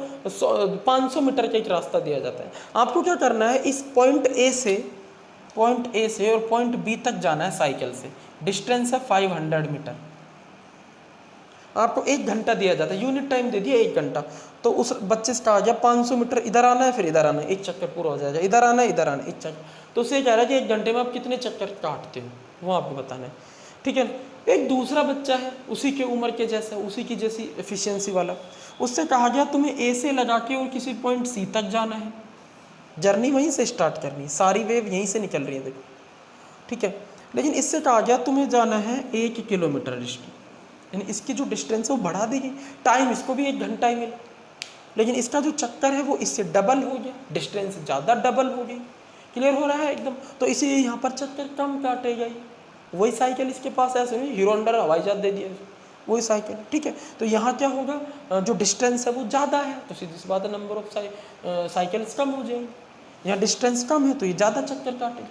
500 मीटर का एक रास्ता दिया जाता है। आपको क्या करना है, इस पॉइंट ए से और पॉइंट बी तक जाना है साइकिल से। डिस्टेंस है 500 मीटर। आपको 1 घंटा दिया जाता है, यूनिट टाइम दे दिया 1 घंटा। तो उस बच्चे से कहा गया 500 मीटर इधर आना है, फिर इधर आना है, 1 चक्कर पूरा हो जाएगा, इधर आना है, इधर आना है, 1 चक्कर। तो उससे कह रहा है कि 1 घंटे में आप कितने चक्कर काटते हो, वो आपको बताना है। ठीक है, एक दूसरा बच्चा है उसी के उम्र के जैसा, उसी की जैसी एफिशिएंसी वाला, उससे कहा गया तुम्हें ए से लगा के और किसी पॉइंट सी तक जाना है, जर्नी वहीं से स्टार्ट करनी है, सारी वेव यहीं से निकल रही है देखो। ठीक है, लेकिन इससे कहा गया तुम्हें जाना है 1 किलोमीटर डिस्टेंस, यानी इसकी जो डिस्टेंस है वो बढ़ा दी गई। टाइम इसको भी 1 घंटा ही मिला, लेकिन इसका जो चक्कर है वो इससे डबल हो गया, डिस्टेंस ज़्यादा डबल हो गई। क्लियर हो रहा है एकदम। तो इसीलिए यहाँ पर चक्कर कम काटेगा। वही साइकिल इसके पास ऐसे हुई, हीरो होंडा हवाई जहाज दे दिया, वही साइकिल। ठीक है, तो यहाँ क्या होगा, जो डिस्टेंस है वो ज़्यादा है तो सीधी सी बात है नंबर ऑफ साइकिल्स कम हो जाएंगे। यहाँ डिस्टेंस कम है तो ये ज़्यादा चक्कर काटेगा।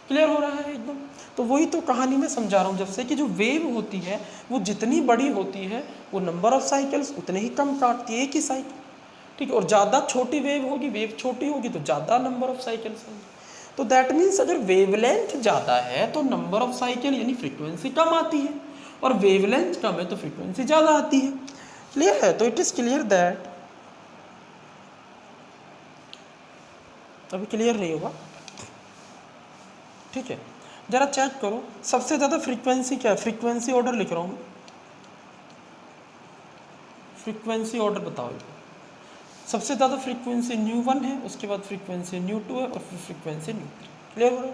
क्लियर हो रहा है एकदम। तो वही तो कहानी में समझा रहा हूँ जब से, कि जो वेव होती है वो जितनी बड़ी होती है वो नंबर ऑफ साइकिल्स उतने ही कम काटती है, एक ही साइकिल। ठीक है, और ज़्यादा छोटी वेव छोटी होगी तो ज़्यादा नंबर ऑफ साइकिल्स होंगे। तो दैट मीन्स अगर वेवलेंथ ज़्यादा है तो नंबर ऑफ साइकिल यानी फ्रीक्वेंसी कम आती है, और वेवलेंथ कम है तो फ्रीक्वेंसी ज़्यादा आती है। क्लियर है? तो इट इज़ क्लियर दैट, अभी क्लियर नहीं होगा। ठीक है, जरा चेक करो सबसे ज़्यादा फ्रीक्वेंसी क्या है। फ्रीक्वेंसी ऑर्डर लिख रहा हूँ, फ्रीक्वेंसी ऑर्डर बताओ। सबसे ज़्यादा फ्रीक्वेंसी ν1 है, उसके बाद फ्रीक्वेंसी ν2 है और फिर फ्रीक्वेंसी ν3। क्लियर हो रहा है?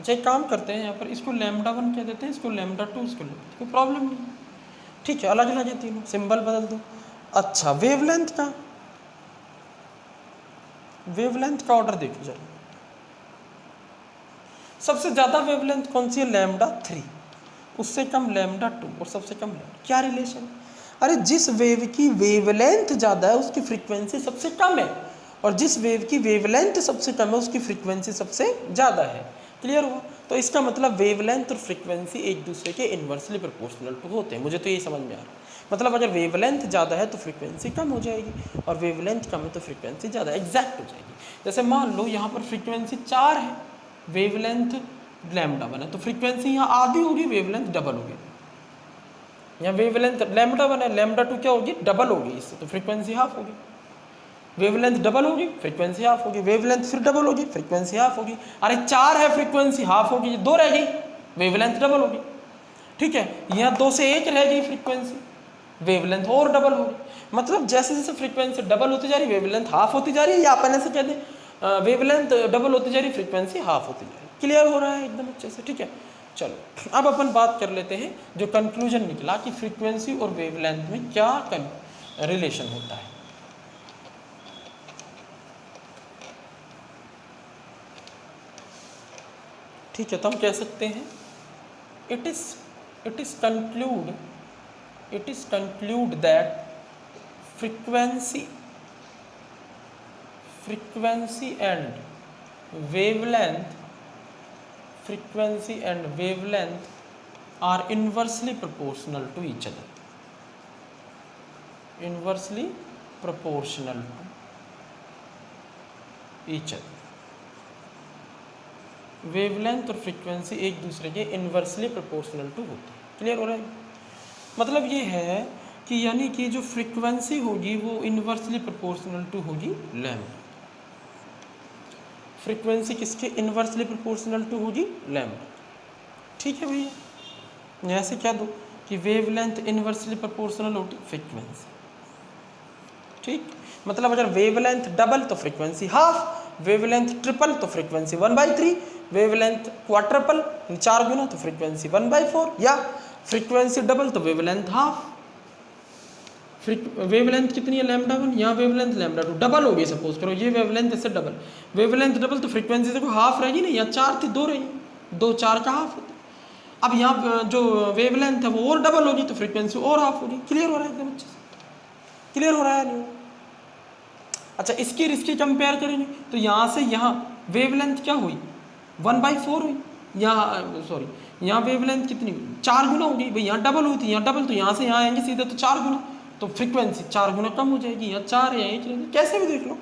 अच्छा एक काम करते हैं, यहाँ पर इसको λ1 कह देते हैं, इसको λ2 इसको कोई प्रॉब्लम नहीं है, ठीक है, अलग अलग है तीनों, सिंबल बदल दो। अच्छा वेवलेंथ का ऑर्डर देखो जरा, सबसे ज़्यादा वेवलेंथ कौन सी है? λ3, उससे कम λ2 और सबसे कम क्या रिलेशन? अरे जिस वेव की वेवलेंथ ज़्यादा है उसकी फ्रीक्वेंसी सबसे कम है, और जिस वेव की वेवलेंथ सबसे कम है उसकी फ्रीक्वेंसी सबसे ज़्यादा है। क्लियर हुआ? तो इसका मतलब वेवलेंथ और फ्रीक्वेंसी एक दूसरे के इन्वर्सली प्रोपोर्शनल टू होते हैं। मुझे तो ये समझ में आ रहा है, मतलब अगर वेवलेंथ ज़्यादा है तो फ्रीक्वेंसी कम हो जाएगी और वेवलेंथ कम है तो फ्रीक्वेंसी ज़्यादा एग्जैक्ट हो जाएगी। जैसे मान लो यहाँ पर फ्रीक्वेंसी 4 है, वेवलेंथ λ1 है, तो फ्रीक्वेंसी यहाँ आधी होगी, वेवलेंथ डबल होगी। यहाँ वेवलेंथ λ1 है, λ2 क्या होगी? डबल होगी इससे, तो फ्रीक्वेंसी हाफ होगी। वेवलेंथ डबल होगी, फ्रीक्वेंसी हाफ होगी, वेवलेंथ फिर डबल होगी, फ्रीक्वेंसी हाफ होगी। अरे 4 है, फ्रीक्वेंसी हाफ होगी, 2 रह गई, वेवलेंथ डबल होगी। ठीक है, यहाँ 2 से 1 रह गई फ्रीक्वेंसी, वेवलेंथ और डबल होगी। मतलब जैसे जैसे फ्रीक्वेंसी डबल होती जा रही, वेवलेंथ हाफ होती जा रही है, या अपन ऐसे कह दें वेवलेंथ डबल होती जा रही, फ्रीक्वेंसी हाफ होती जा रही। क्लियर हो रहा है एकदम अच्छे से? ठीक है, चलो अब अपन बात कर लेते हैं जो कंक्लूजन निकला कि फ्रीक्वेंसी और वेवलेंथ में क्या रिलेशन होता है। ठीक है, तो हम कह सकते हैं it is conclude that frequency and wavelength are inversely proportional to each other. Inversely proportional to each other. Wavelength और फ्रीक्वेंसी एक दूसरे के इन्वर्सली प्रोपोर्शनल टू होते हैं। क्लियर हो रहा है? मतलब ये है कि यानी कि जो फ्रीक्वेंसी होगी वो इन्वर्सली प्रोपोर्शनल टू होगी लैम्डा। फ्रीक्वेंसी किसके इन्वर्सली प्रोपोर्शनल टू होगी? लैम्डा। ठीक है भैया, यहाँ से क्या दो कि वेवलेंथ इन्वर्सली प्रोपोर्शनल होगी फ्रीक्वेंसी। ठीक, मतलब अगर वेवलेंथ डबल तो फ्रीक्वेंसी हाफ, वेवलेंथ ट्रिपल तो फ्रीक्वेंसी 1/3, वेवलेंथ क्वाड्रपल 4 गुना तो फ्रीक्वेंसी 1/4, या फ्रीक्वेंसी डबल तो वेवलेंथ हाफ। वेवलेंथ कितनी है? λ1, यहाँ वेवलेंथ λ2 डबल हो गई, सपोज करो ये वेवलेंथ इससे डबल, वेवलेंथ डबल तो फ्रीक्वेंसी देखो हाफ रहेगी नहीं, यहाँ 4 थी 2 रही, 2 4 का हाफ होता। अब यहाँ जो वेवलेंथ है वो और डबल होगी तो फ्रीक्वेंसी और हाफ होगी। क्लियर हो रहा है एकदम अच्छे से? क्लियर हो रहा है नहीं? अच्छा इसकी कंपेयर करेंगे तो यहाँ से यहाँ वेवलेंथ क्या हुई? 1/4 हुई। यहाँ सॉरी, यहाँ वेवलेंथ कितनी हुई? 4 गुना होगी भाई, यहाँ डबल हुई थी, यहाँ डबल, तो यहाँ से यहाँ आएंगे सीधे तो 4 गुना, तो फ्रीक्वेंसी 4 गुना कम हो जाएगी। यहाँ 4 है, यहाँ 1, कैसे भी देख लो।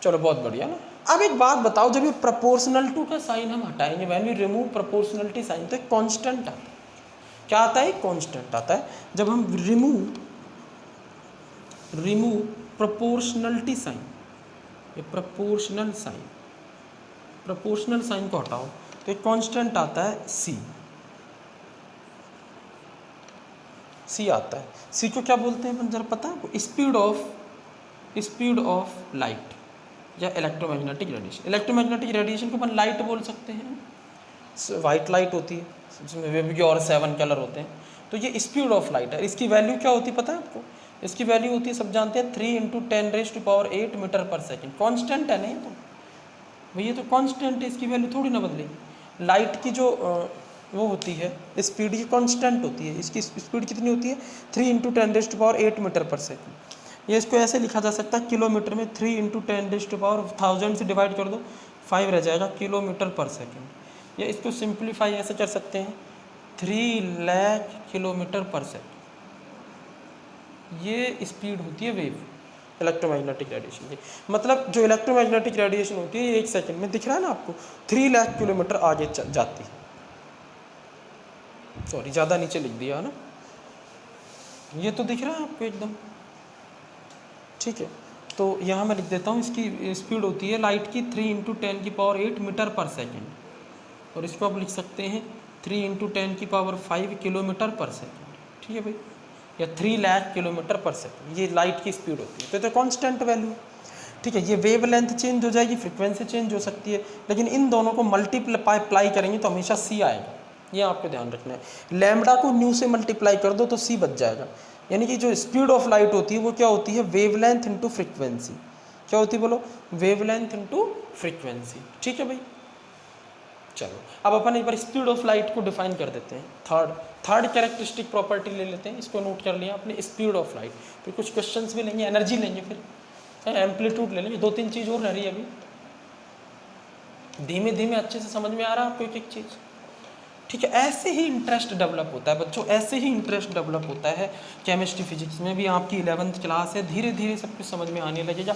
चलो बहुत बढ़िया ना। अब एक बात बताओ, जब ये प्रोपोर्शनल टू का साइन हम हटाएंगे, when we remove proportionality sign, तो एक कांस्टेंट आता है। क्या आता है? कांस्टेंट आता है। जब हम रिमूव प्रोपोर्शनलिटी साइन, ये प्रोपोर्शनल साइन को हटाओ तो एक कांस्टेंट आता है सी आता है। सी को क्या बोलते हैं अपन जरा पता है? स्पीड ऑफ लाइट या इलेक्ट्रोमैग्नेटिक रेडिएशन। इलेक्ट्रोमैग्नेटिक रेडिएशन को अपन लाइट बोल सकते हैं। वाइट लाइट होती है जिसमें भी और 7 कलर होते हैं, तो ये स्पीड ऑफ लाइट है। इसकी वैल्यू क्या होती है पता है आपको? इसकी वैल्यू होती है, सब जानते हैं, 3 × 10⁸ मीटर पर सेकेंड। कांस्टेंट है नहीं तो भैया, तो कांस्टेंट है, इसकी वैल्यू थोड़ी ना बदलेगी। लाइट की जो वो होती है स्पीड, ये कांस्टेंट होती है। इसकी स्पीड कितनी होती है? 3 × 10⁸ मीटर पर सेकेंड। ये इसको ऐसे लिखा जा सकता है किलोमीटर में, 3 × 10⁻1000 से डिवाइड कर दो, 5 रह जाएगा किलोमीटर पर सेकेंड। या इसको सिंप्लीफाई ऐसे कर सकते हैं, 3 लाख किलोमीटर पर सेकेंड। ये स्पीड होती है वेव इलेक्ट्रोमैग्नेटिक रेडिएशन की। मतलब जो इलेक्ट्रोमैग्नेटिक रेडिएशन होती है 1 सेकंड में, दिख रहा है ना आपको, 3 लाख किलोमीटर आगे जाती है। सॉरी ज़्यादा नीचे लिख दिया है ना, ये तो दिख रहा है आपको एकदम। ठीक है, तो यहाँ मैं लिख देता हूँ, इसकी स्पीड होती है लाइट की 3 × 10⁸ मीटर पर सेकेंड, और इसको आप लिख सकते हैं 3 × 10⁵ किलोमीटर पर सेकेंड। ठीक है भाई, या 3 लाख किलोमीटर पर सेकंड, ये लाइट की स्पीड होती है। तो ये कांस्टेंट वैल्यू, ठीक है। ये वेवलेंथ चेंज हो जाएगी, फ्रीक्वेंसी चेंज हो सकती है, लेकिन इन दोनों को मल्टीप्लाई करेंगे तो हमेशा सी आएगा, ये आपको ध्यान रखना है। लैम्बडा को न्यू से मल्टीप्लाई कर दो तो सी बच जाएगा। यानी कि जो स्पीड ऑफ लाइट होती है वो क्या होती है, वेवलेंथ इंटू फ्रीक्वेंसी। क्या होती है बोलो, वेवलेंथ इंटू फ्रीक्वेंसी, ठीक है भाई। चलो अब अपन एक बार स्पीड ऑफ लाइट को डिफाइन कर देते हैं। थर्ड कैरेक्टरिस्टिक प्रॉपर्टी ले लेते हैं, इसको नोट कर लिया आपने, स्पीड ऑफ लाइट। फिर कुछ क्वेश्चंस भी लेंगे, एनर्जी लेंगे, फिर एम्पलीट्यूड ले लेंगे, 2-3 चीज़ और रह रही है अभी। धीमे धीमे अच्छे से समझ में आ रहा है आपको एक एक चीज़, ठीक है। ऐसे ही इंटरेस्ट डेवलप होता है बच्चों, ऐसे ही इंटरेस्ट डेवलप होता है केमिस्ट्री फिजिक्स में भी। आपकी 11th क्लास है, धीरे धीरे सब कुछ समझ में आने लगेगा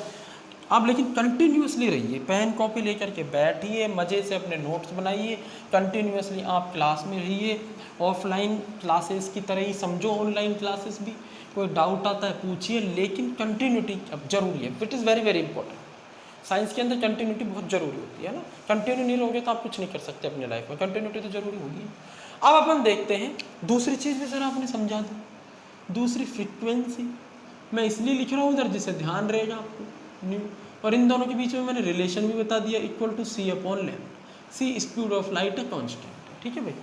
आप, लेकिन कंटिन्यूसली रहिए, पेन कॉपी लेकर के बैठिए, मज़े से अपने नोट्स बनाइए, कंटिन्यूसली आप क्लास में रहिए। ऑफलाइन क्लासेस की तरह ही समझो ऑनलाइन क्लासेस भी, कोई डाउट आता है पूछिए, लेकिन कंटिन्यूटी अब जरूरी है, it is very very important. Science के अंदर कंटिन्यूटी बहुत ज़रूरी होती है ना, कंटिन्यू नहीं रहोगे तो आप कुछ नहीं कर सकते अपने लाइफ में, कंटिन्यूटी तो जरूरी होगी। अब अपन देखते हैं दूसरी चीज़ भी सर आपने समझा दी, दूसरी फ्रीक्वेंसी। मैं इसलिए लिख रहा हूँ इधर जिससे ध्यान रहेगा आपको न्यू, और इन दोनों के बीच में मैंने रिलेशन भी बता दिया, equal to C upon length. C speed of light है, कांस्टेंट, ठीक है भाई।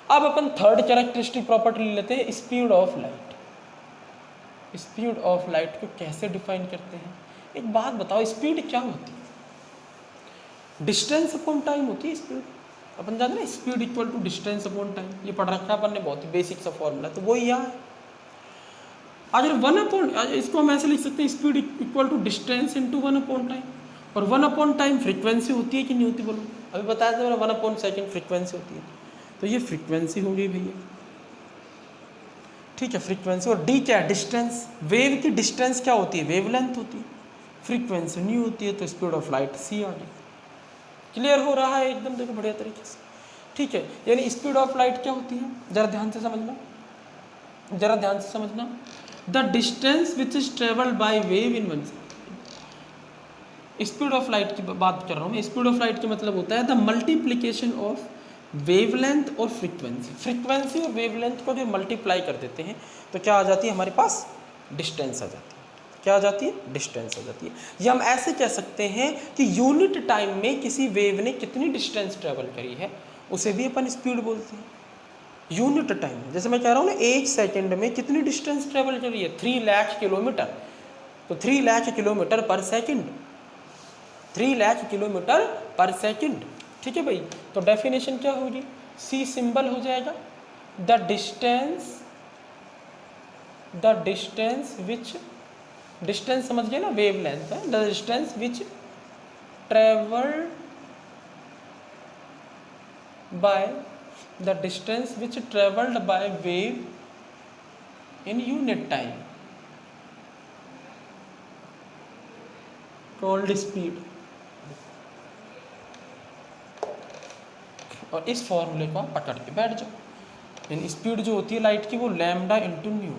अब अपन थर्ड कैरेक्टरिस्टिक प्रॉपर्टी ले लेते हैं, speed of light. Speed of light को कैसे डिफाइन करते हैं, एक बात बताओ, स्पीड क्या होती है? डिस्टेंस अपॉन टाइम होती है स्पीड। अपन जानते हैं speed equal to distance upon time, ये पढ़ रखा है अपन ने, बहुत ही बेसिक सा फॉर्मूला, तो वही यहाँ है। अगर 1 अपॉन, इसको हम ऐसे लिख सकते हैं, speed equal to distance into 1 upon time. और 1 अपॉन टाइम फ्रीक्वेंसी होती है कि नहीं होती बोलो, अभी बताया था मैंने, 1 अपॉन सेकेंड फ्रीक्वेंसी होती है, तो ये फ्रीक्वेंसी हो गई भैया, ठीक है, फ्रीक्वेंसी। और डी क्या है, डिस्टेंस। वेव की डिस्टेंस क्या होती है, वेवलेंथ होती है, फ्रीक्वेंसी न्यू होती है, तो स्पीड ऑफ लाइट सी आ गई। क्लियर हो रहा है एकदम, देखो बढ़िया तरीके से, ठीक है। यानी स्पीड ऑफ लाइट क्या होती है, जरा ध्यान से समझना, जरा ध्यान से समझना। The distance which is travelled by wave in 1 second. Speed of light की बात कर रहा हूँ मैं। स्पीड ऑफ लाइट का मतलब होता है द मल्टीप्लीकेशन ऑफ वेवलेंथ और फ्रीक्वेंसी। फ्रीक्वेंसी और वेवलेंथ को जो मल्टीप्लाई कर देते हैं तो क्या आ जाती है हमारे पास, डिस्टेंस आ जाती है। क्या आ जाती है, डिस्टेंस आ जाती है। या हम ऐसे कह सकते हैं कि यूनिट टाइम में किसी वेव ने कितनी डिस्टेंस ट्रेवल करी है, उसे भी अपन स्पीड बोलते हैं। यूनिट टाइम, जैसे मैं कह रहा हूँ ना, 1 सेकेंड में कितनी डिस्टेंस ट्रेवल करी है, 3 लाख किलोमीटर, तो 3 लाख किलोमीटर पर सेकेंड, 3 लाख किलोमीटर पर सेकेंड, ठीक है भाई। तो डेफिनेशन क्या होगी, सी सिंबल हो जाएगा, द डिस्टेंस विच, डिस्टेंस समझ गए ना, वेवलेंथ है, the distance which travelled by, the distance which traveled by wave in unit time called speed। और इस फॉर्मूले को आप पकड़ के बैठ जाओ। यानी स्पीड जो होती है लाइट की वो लैम्डा इंटू न्यू,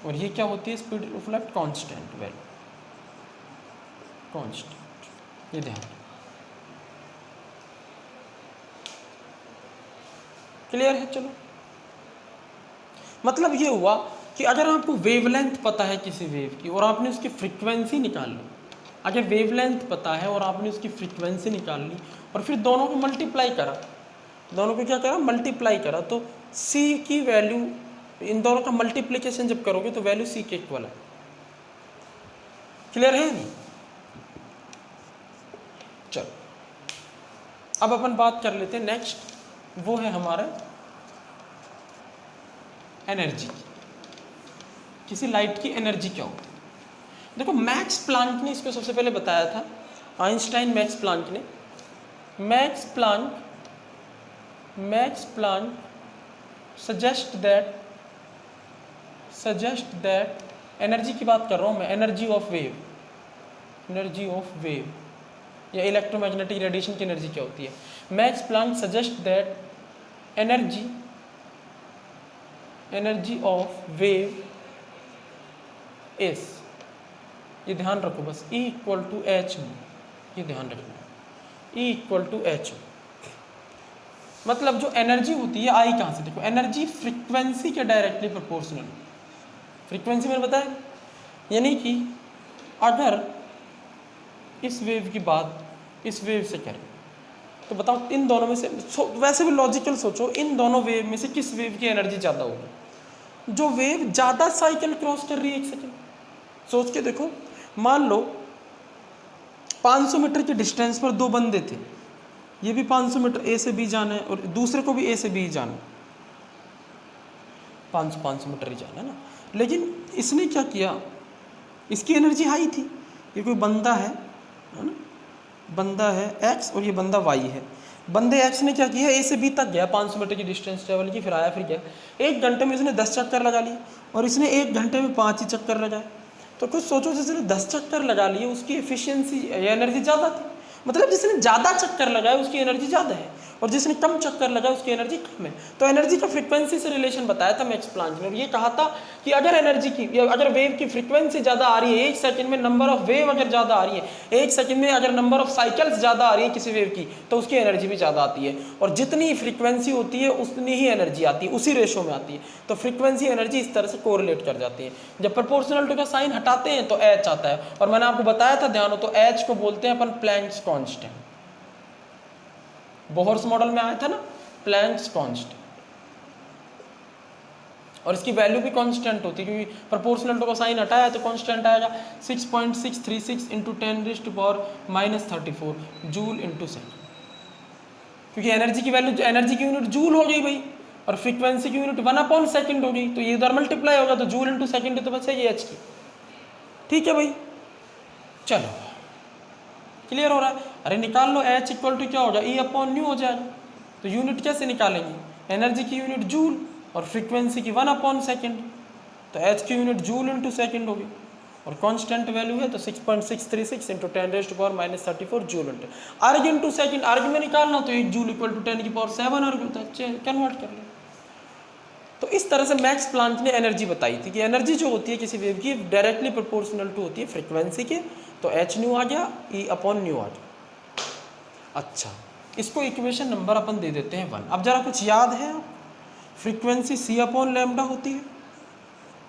और ये क्या होती है, speed of light constant value, constant, ये ध्यान। क्लियर है? चलो, मतलब ये हुआ कि अगर आपको वेवलेंथ पता है किसी वेव की और आपने उसकी फ्रीक्वेंसी निकाल ली, अगर वेवलेंथ पता है और आपने उसकी फ्रीक्वेंसी निकाल ली और फिर दोनों को मल्टीप्लाई करा, दोनों को क्या करा, मल्टीप्लाई करा, तो सी की वैल्यू, इन दोनों का मल्टीप्लिकेशन जब करोगे तो वैल्यू सी के इक्वल है। क्लियर है नहीं? चलो अब अपन बात कर लेते हैं नेक्स्ट, वो है हमारा एनर्जी। किसी लाइट की एनर्जी क्या होती है? देखो मैक्स प्लांक ने इसको सबसे पहले बताया था, आइंस्टाइन मैक्स प्लांक ने। Max Planck suggest that energy की बात कर रहा हूँ मैं, एनर्जी ऑफ वेव या इलेक्ट्रोमैग्नेटिक रेडिएशन की एनर्जी क्या होती है। Max Planck suggest that energy of wave is, ये ध्यान रखो बस, E इक्वल टू एच, ये ध्यान रखना, E इक्वल टू एच। मतलब जो एनर्जी होती है आई कहाँ से, देखो एनर्जी फ्रीक्वेंसी के डायरेक्टली प्रोपोर्शनल। फ्रीक्वेंसी मैंने बताया, यानी कि अगर इस वेव की बात इस वेव से करें तो बताओ इन दोनों में से वैसे भी लॉजिकल सोचो, इन दोनों वेव में से किस वेव की एनर्जी ज़्यादा होगी? जो वेव ज़्यादा साइकिल क्रॉस कर रही है 1 सेकेंड। सोच के देखो, मान लो 500 मीटर की डिस्टेंस पर दो बंदे थे, ये भी 500 मीटर ए से बी जाना है और दूसरे को भी ए से बी जाना है, 500 मीटर ही जाना है ना। लेकिन इसने क्या किया, इसकी एनर्जी हाई थी, ये कोई बंदा है ना, बंदा है एक्स और ये बंदा वाई है। बंदे एक्स ने क्या किया, ए से बी तक गया, 500 मीटर की डिस्टेंस ट्रेवल की, फिर आया, फिर गया। 1 घंटे में इसने 10 चक्कर लगा लिए और इसने 1 घंटे में 5 ही चक्कर लगाए। तो कुछ सोचो, जिसने 10 चक्कर लगा लिए उसकी एफिशिएंसी एनर्जी ज़्यादा थी, मतलब जिसने ज़्यादा चक्कर लगाए उसकी एनर्जी ज़्यादा है और जिसने कम चक्कर लगाए उसकी एनर्जी कम है। तो एनर्जी का फ्रीक्वेंसी से रिलेशन बताया था मैक्स प्लांक ने, और ये कहा था कि अगर एनर्जी की अगर वेव की फ्रीक्वेंसी ज़्यादा आ रही है, 1 सेकंड में नंबर ऑफ वेव अगर ज़्यादा आ रही है, 1 सेकंड में अगर नंबर ऑफ साइकिल्स ज़्यादा आ रही है किसी वेव की, तो उसकी एनर्जी भी ज़्यादा आती है। और जितनी फ्रीक्वेंसी होती है उतनी ही एनर्जी आती है, उसी रेशो में आती है। तो फ्रीक्वेंसी एनर्जी इस तरह से कोरिलेट कर जाती है। जब प्रोपोर्शनल टू का साइन हटाते हैं तो एच आता है, और मैंने आपको बताया था, ध्यान हो तो एच को बोलते हैं अपन प्लैंक्स कांस्टेंट। बोहर्स मॉडल में आया था ना प्लैंक्स कांस्टेंट, और इसकी वैल्यू भी कांस्टेंट होती है क्योंकि प्रोपोर्शनल टू का साइन हटाया तो कांस्टेंट आएगा 6.636 × 10⁻⁻34 जूल × सेकंड, क्योंकि एनर्जी की वैल्यू, एनर्जी की यूनिट जूल हो गई भाई, और फ्रीक्वेंसी की यूनिट 1/सेकंड हो गई, तो ये उधर मल्टीप्लाई होगा तो जूल × सेकंड तो बस है ये एच की। ठीक है भाई, चलो क्लियर हो रहा है। अरे निकाल लो, एच इक्वल टू क्या हो जाए, E/न्यू हो जाएगा। तो यूनिट कैसे निकालेंगे, एनर्जी की यूनिट जूल और फ्रीक्वेंसी की 1/सेकंड, तो एच की यूनिट जूल × सेकंड होगी, और कांस्टेंट वैल्यू है तो 6.636 × 10⁻⁻34 जूल × अर्ग × सेकंड। अर्ग में निकालना तो 1 जूल = 10⁻7 अर्ग होता है, कन्वर्ट कर लो। तो इस तरह से मैक्स प्लांक ने एनर्जी बताई थी कि एनर्जी जो होती है किसी वेव की डायरेक्टली प्रोपोर्शनल टू होती है फ्रीक्वेंसी के, तो h/न्यू आ गया, E/न्यू आ गया। अच्छा, इसको इक्वेशन नंबर अपन दे देते हैं 1। अब जरा कुछ याद है, फ्रीक्वेंसी C/λ होती है।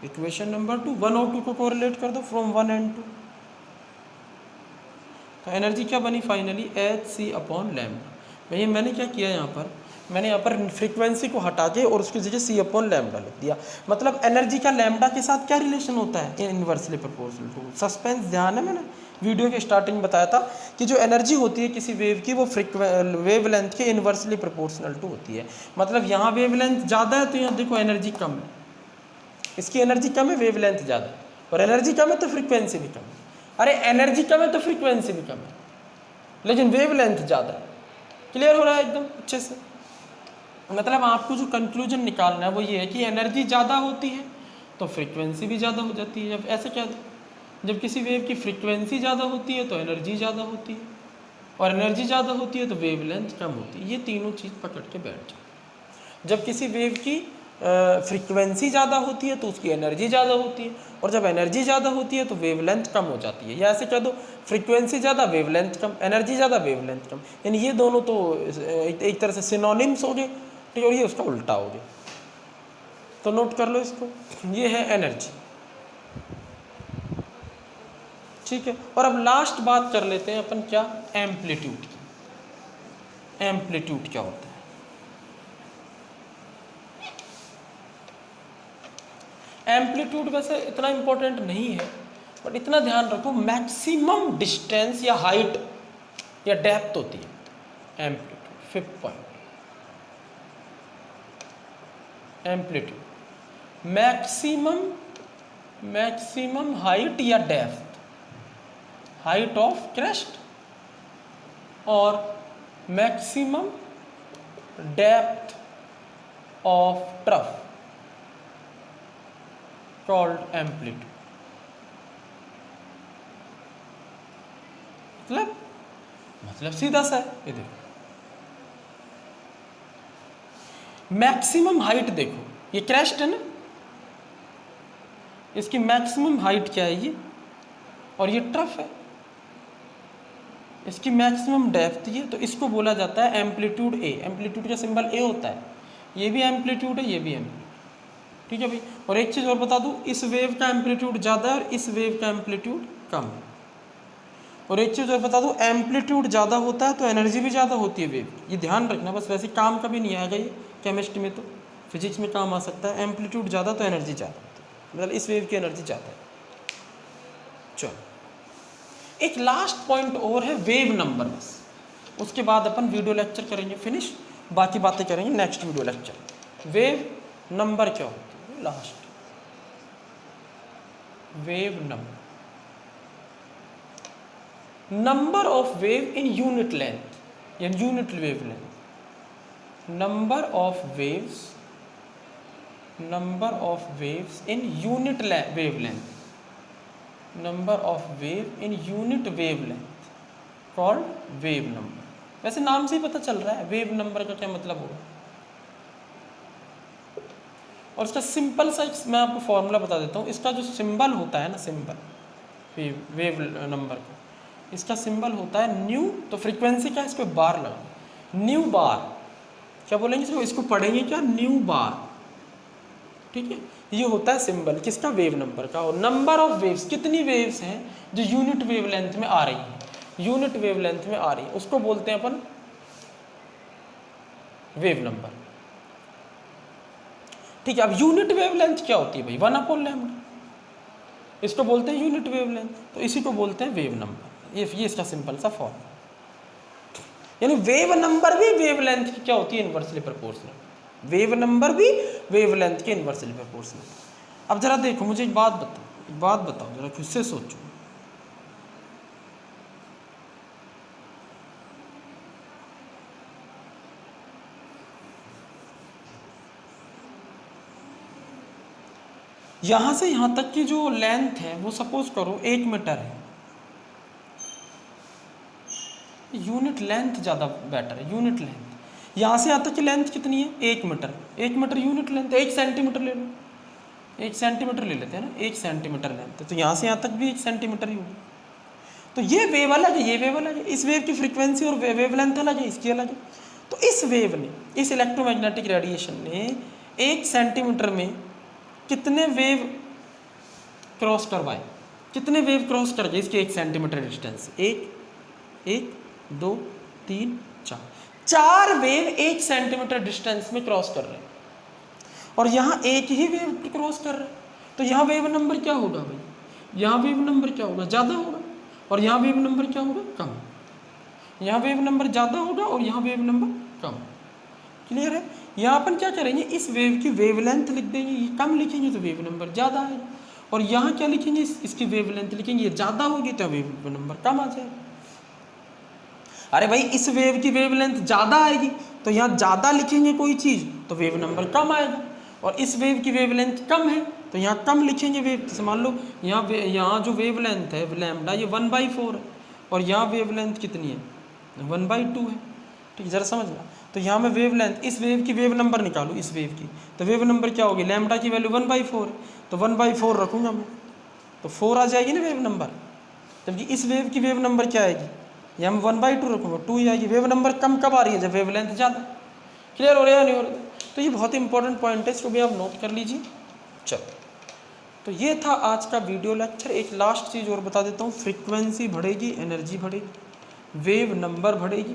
इक्वेशन नंबर 2, 1 और 2 को कोरिलेट कर दो फ्रॉम 1 and 2, तो एनर्जी क्या बनी फाइनली, hc/λ। भैया मैंने क्या किया यहाँ पर, मैंने यहाँ पर फ्रीक्वेंसी को हटा के और उसकी जगह C/λ लिख दिया। मतलब एनर्जी का लैम्डा के साथ क्या रिलेशन होता है, इनवर्सली प्रोपोर्शनल टू। सस्पेंस ध्यान है, मैंने वीडियो के स्टार्टिंग में बताया था कि जो एनर्जी होती है किसी वेव की वो वेव लेंथ के इनवर्सली प्रोपोर्शनल टू होती है। मतलब यहाँ वेव लेंथ ज़्यादा है तो यहाँ देखो एनर्जी कम है, इसकी एनर्जी कम है, वेव लेंथ ज़्यादा है, और एनर्जी कम है तो फ्रीक्वेंसी भी कम है। अरे एनर्जी कम है तो फ्रीक्वेंसी भी कम है, लेकिन वेव लेंथ ज़्यादा है। क्लियर हो रहा है एकदम अच्छे से। मतलब आपको जो कंक्लूजन निकालना है वो ये है कि एनर्जी ज़्यादा होती है तो फ्रीक्वेंसी भी ज़्यादा हो जाती है। जब ऐसे क्या, जब किसी वेव की फ्रीक्वेंसी ज़्यादा होती है तो एनर्जी ज़्यादा होती है, और एनर्जी ज़्यादा होती है तो वेव लेंथ कम होती है। ये तीनों चीज़ पकड़ के बैठ जाए। जब किसी वेव की फ्रीक्वेंसी ज़्यादा होती है तो उसकी एनर्जी ज़्यादा होती है, और जब एनर्जी ज़्यादा होती है तो वेवलेंथ कम हो जाती है। या ऐसे कह दो, फ्रीक्वेंसी ज़्यादा वेवलेंथ कम, एनर्जी ज़्यादा वेवलेंथ कम, यानी ये दोनों तो एक तरह से सिनोनिम्स हो गए, ठीक है, और ये उसका उल्टा हो गया। तो नोट कर लो इसको, ये है एनर्जी। ठीक है, और अब लास्ट बात कर लेते हैं अपन क्या, एम्पलीट्यूड की। एम्पलीट्यूड क्या होता है? एम्पलीट्यूड वैसे इतना इम्पोर्टेंट नहीं है, बट इतना ध्यान रखो, मैक्सिमम डिस्टेंस या हाइट या डेप्थ होती है amplitude. 5th point, amplitude maximum height या डेप्थ, हाइट ऑफ क्रेस्ट और maximum depth of trough called amplitude. मतलब सीधा सा है, ये देखो मैक्सिमम हाइट, देखो ये क्रेस्ट है ना, इसकी मैक्सिमम हाइट क्या है ये, और ये ट्रफ है, इसकी मैक्सिमम डेप्थ ये, तो इसको बोला जाता है एम्पलीट्यूड ए। एम्पलीट्यूड का सिंबल ए होता है, ये भी एम्पलीट्यूड है, ये भी एम्पलीट्यूड। ठीक है भाई। और एक चीज़ और बता दूँ, इस वेव का एम्पलीट्यूड ज़्यादा है और इस वेव का एम्पलीट्यूड कम है। और एक चीज़ और बता दूँ, एम्पलीट्यूड ज़्यादा होता है तो एनर्जी भी ज़्यादा होती है वेव, ये ध्यान रखना। बस वैसे काम कभी नहीं आएगा ये केमिस्ट्री में, तो फिजिक्स में काम आ सकता है। एम्पलीट्यूड ज़्यादा तो एनर्जी ज़्यादा होती है, मतलब इस वेव की एनर्जी ज़्यादा है। चलो एक लास्ट पॉइंट और है, वेव नंबर। बस उसके बाद अपन वीडियो लेक्चर करेंगे फिनिश, बाकी बातें करेंगे next video lecture. Wave number क्या होती है, last wave number, number of wave in unit length या unit wave length, number of waves in unit wave length, number of wave in unit wave length called wave number. वैसे नाम से ही पता चल रहा है वेव नंबर का क्या मतलब होगा। और इसका सिंपल सा मैं आपको फॉर्मूला बता देता हूँ। इसका जो सिंबल होता है ना, सिंबल वेव नंबर का, इसका सिंबल होता है न्यू। तो फ्रीक्वेंसी क्या है, इस पर बार लगा, न्यू बार। क्या बोलेंगे इसको पढ़ेंगे क्या, न्यू बार। ठीक है, ये होता है सिंबल किसका, वेव नंबर का। और नंबर ऑफ वेव्स, कितनी वेव्स हैं जो यूनिट वेव लेंथ में आ रही है, यूनिट वेव लेंथ में आ रही है, उसको बोलते हैं अपन वेव नंबर। ठीक है, अब यूनिट वेव लेंथ क्या होती है भाई, 1/λ, इसको बोलते हैं यूनिट वेव लेंथ, तो इसी को बोलते हैं वेव नंबर। ये इसका सिंपल सा फॉर्म। यानी वेव नंबर भी वेव लेंथ की क्या होती है, इनवर्सली प्रोपोर्शनल। वेव नंबर भी वेव लेंथ के इनवर्सली प्रोपोर्शनल। अब जरा देखो, मुझे एक बात बताओ जरा, खुद से सोचो। यहां से यहां तक की जो लेंथ है वो सपोज करो 1 मीटर है। यूनिट लेंथ ज़्यादा बेटर है, यूनिट लेंथ। यहाँ से यहाँ तक की लेंथ कितनी है, 1 metre. 1 metre unit length, 1 centimetre ले लो, 1 सेंटीमीटर ले लेते हैं ना, 1 सेंटीमीटर लेंथ। तो यहाँ से यहाँ तक भी 1 सेंटीमीटर ही होगी। तो ये वेव अलग है, ये वेव अलग है, इस वेव की फ्रीक्वेंसी और वेव लेंथ अलग है, इसकी अलग है। तो इस वेव ने, इस इलेक्ट्रोमैग्नेटिक रेडिएशन ने 1 सेंटीमीटर में कितने वेव क्रॉस करवाए, कितने वेव क्रॉस कर गए इसके 1 centimetre distance, 1 2 3 4 wave 1 centimetre distance में क्रॉस कर रहे हैं। और यहाँ एक ही वेव क्रॉस कर रहे हैं, तो यहाँ वेव नंबर क्या होगा भाई, यहाँ वेव नंबर क्या होगा, ज़्यादा होगा। और यहाँ वेव नंबर क्या होगा, कम। यहाँ वेव नंबर ज़्यादा होगा और यहाँ वेव नंबर कम। क्लियर है। यहाँ अपन क्या करेंगे, इस वेव की वेवलेंथ लिख देंगे, ये कम लिखेंगे तो वेव नंबर ज़्यादा आएगा। और यहाँ क्या लिखेंगे, इसकी वेवलेंथ लिखेंगे, ये ज़्यादा होगी तो वेव नंबर कम आ जाएगा। अरे भाई इस वेव की वेवलेंथ ज़्यादा आएगी तो यहाँ ज़्यादा लिखेंगे कोई चीज़ तो वेव नंबर कम आएगा। और इस वेव की वेवलेंथ कम है तो यहाँ कम लिखेंगे वेव। जैसे मान लो यहाँ जो वेवलेंथ है लैम्डा, ये 1/4 है, और यहाँ वेवलेंथ कितनी है, 1/2 है। ठीक, जरा समझना। तो यहाँ मैं वेवलेंथ, इस वेव की वेव नंबर निकालूँ, इस वेव की, तो वेव नंबर क्या होगी, लैम्डा की वैल्यू 1/4 है, तो 1/4 रखूँगा मैं, तो 4 आ जाएगी ना वेव नंबर। जबकि इस वेव की वेव नंबर क्या आएगी, यहाँ मैं 1/2 रखूँगा, 2 ही आएगी। वेव नंबर कब आ रही है, जब वेवलेंथ ज़्यादा। क्लियर हो रहा है नहीं हो रहा। तो ये बहुत इंपॉर्टेंट पॉइंट है, इसको भी आप नोट कर लीजिए। चलो, तो ये था आज का वीडियो लेक्चर। एक लास्ट चीज़ और बता देता हूँ, फ्रीक्वेंसी बढ़ेगी, एनर्जी बढ़ेगी, वेव नंबर बढ़ेगी,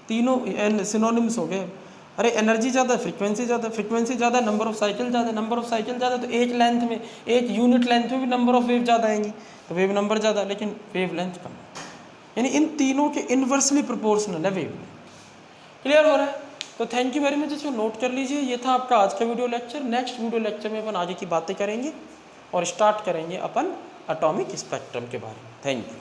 तीनों सिनोनिम्स हो गए। अरे एनर्जी ज़्यादा, फ्रीक्वेंसी ज़्यादा, फ्रीक्वेंसी ज़्यादा, नंबर ऑफ साइकिल ज़्यादा, नंबर ऑफ साइकिल ज़्यादा, तो एक लेंथ में, एक यूनिट लेंथ में भी नंबर ऑफ वेव ज़्यादा आएंगी, तो वेव नंबर ज़्यादा, लेकिन वेव लेंथ कम। यानी इन तीनों के इन्वर्सली प्रोपोर्शनल है वेव लेंथ। क्लियर हो रहा है। तो थैंक यू वेरी मच, इसको नोट कर लीजिए। ये था आपका आज का video lecture. Next video lecture में अपन आगे की बातें करेंगे और स्टार्ट करेंगे अपन एटॉमिक स्पेक्ट्रम के बारे में। Thank you.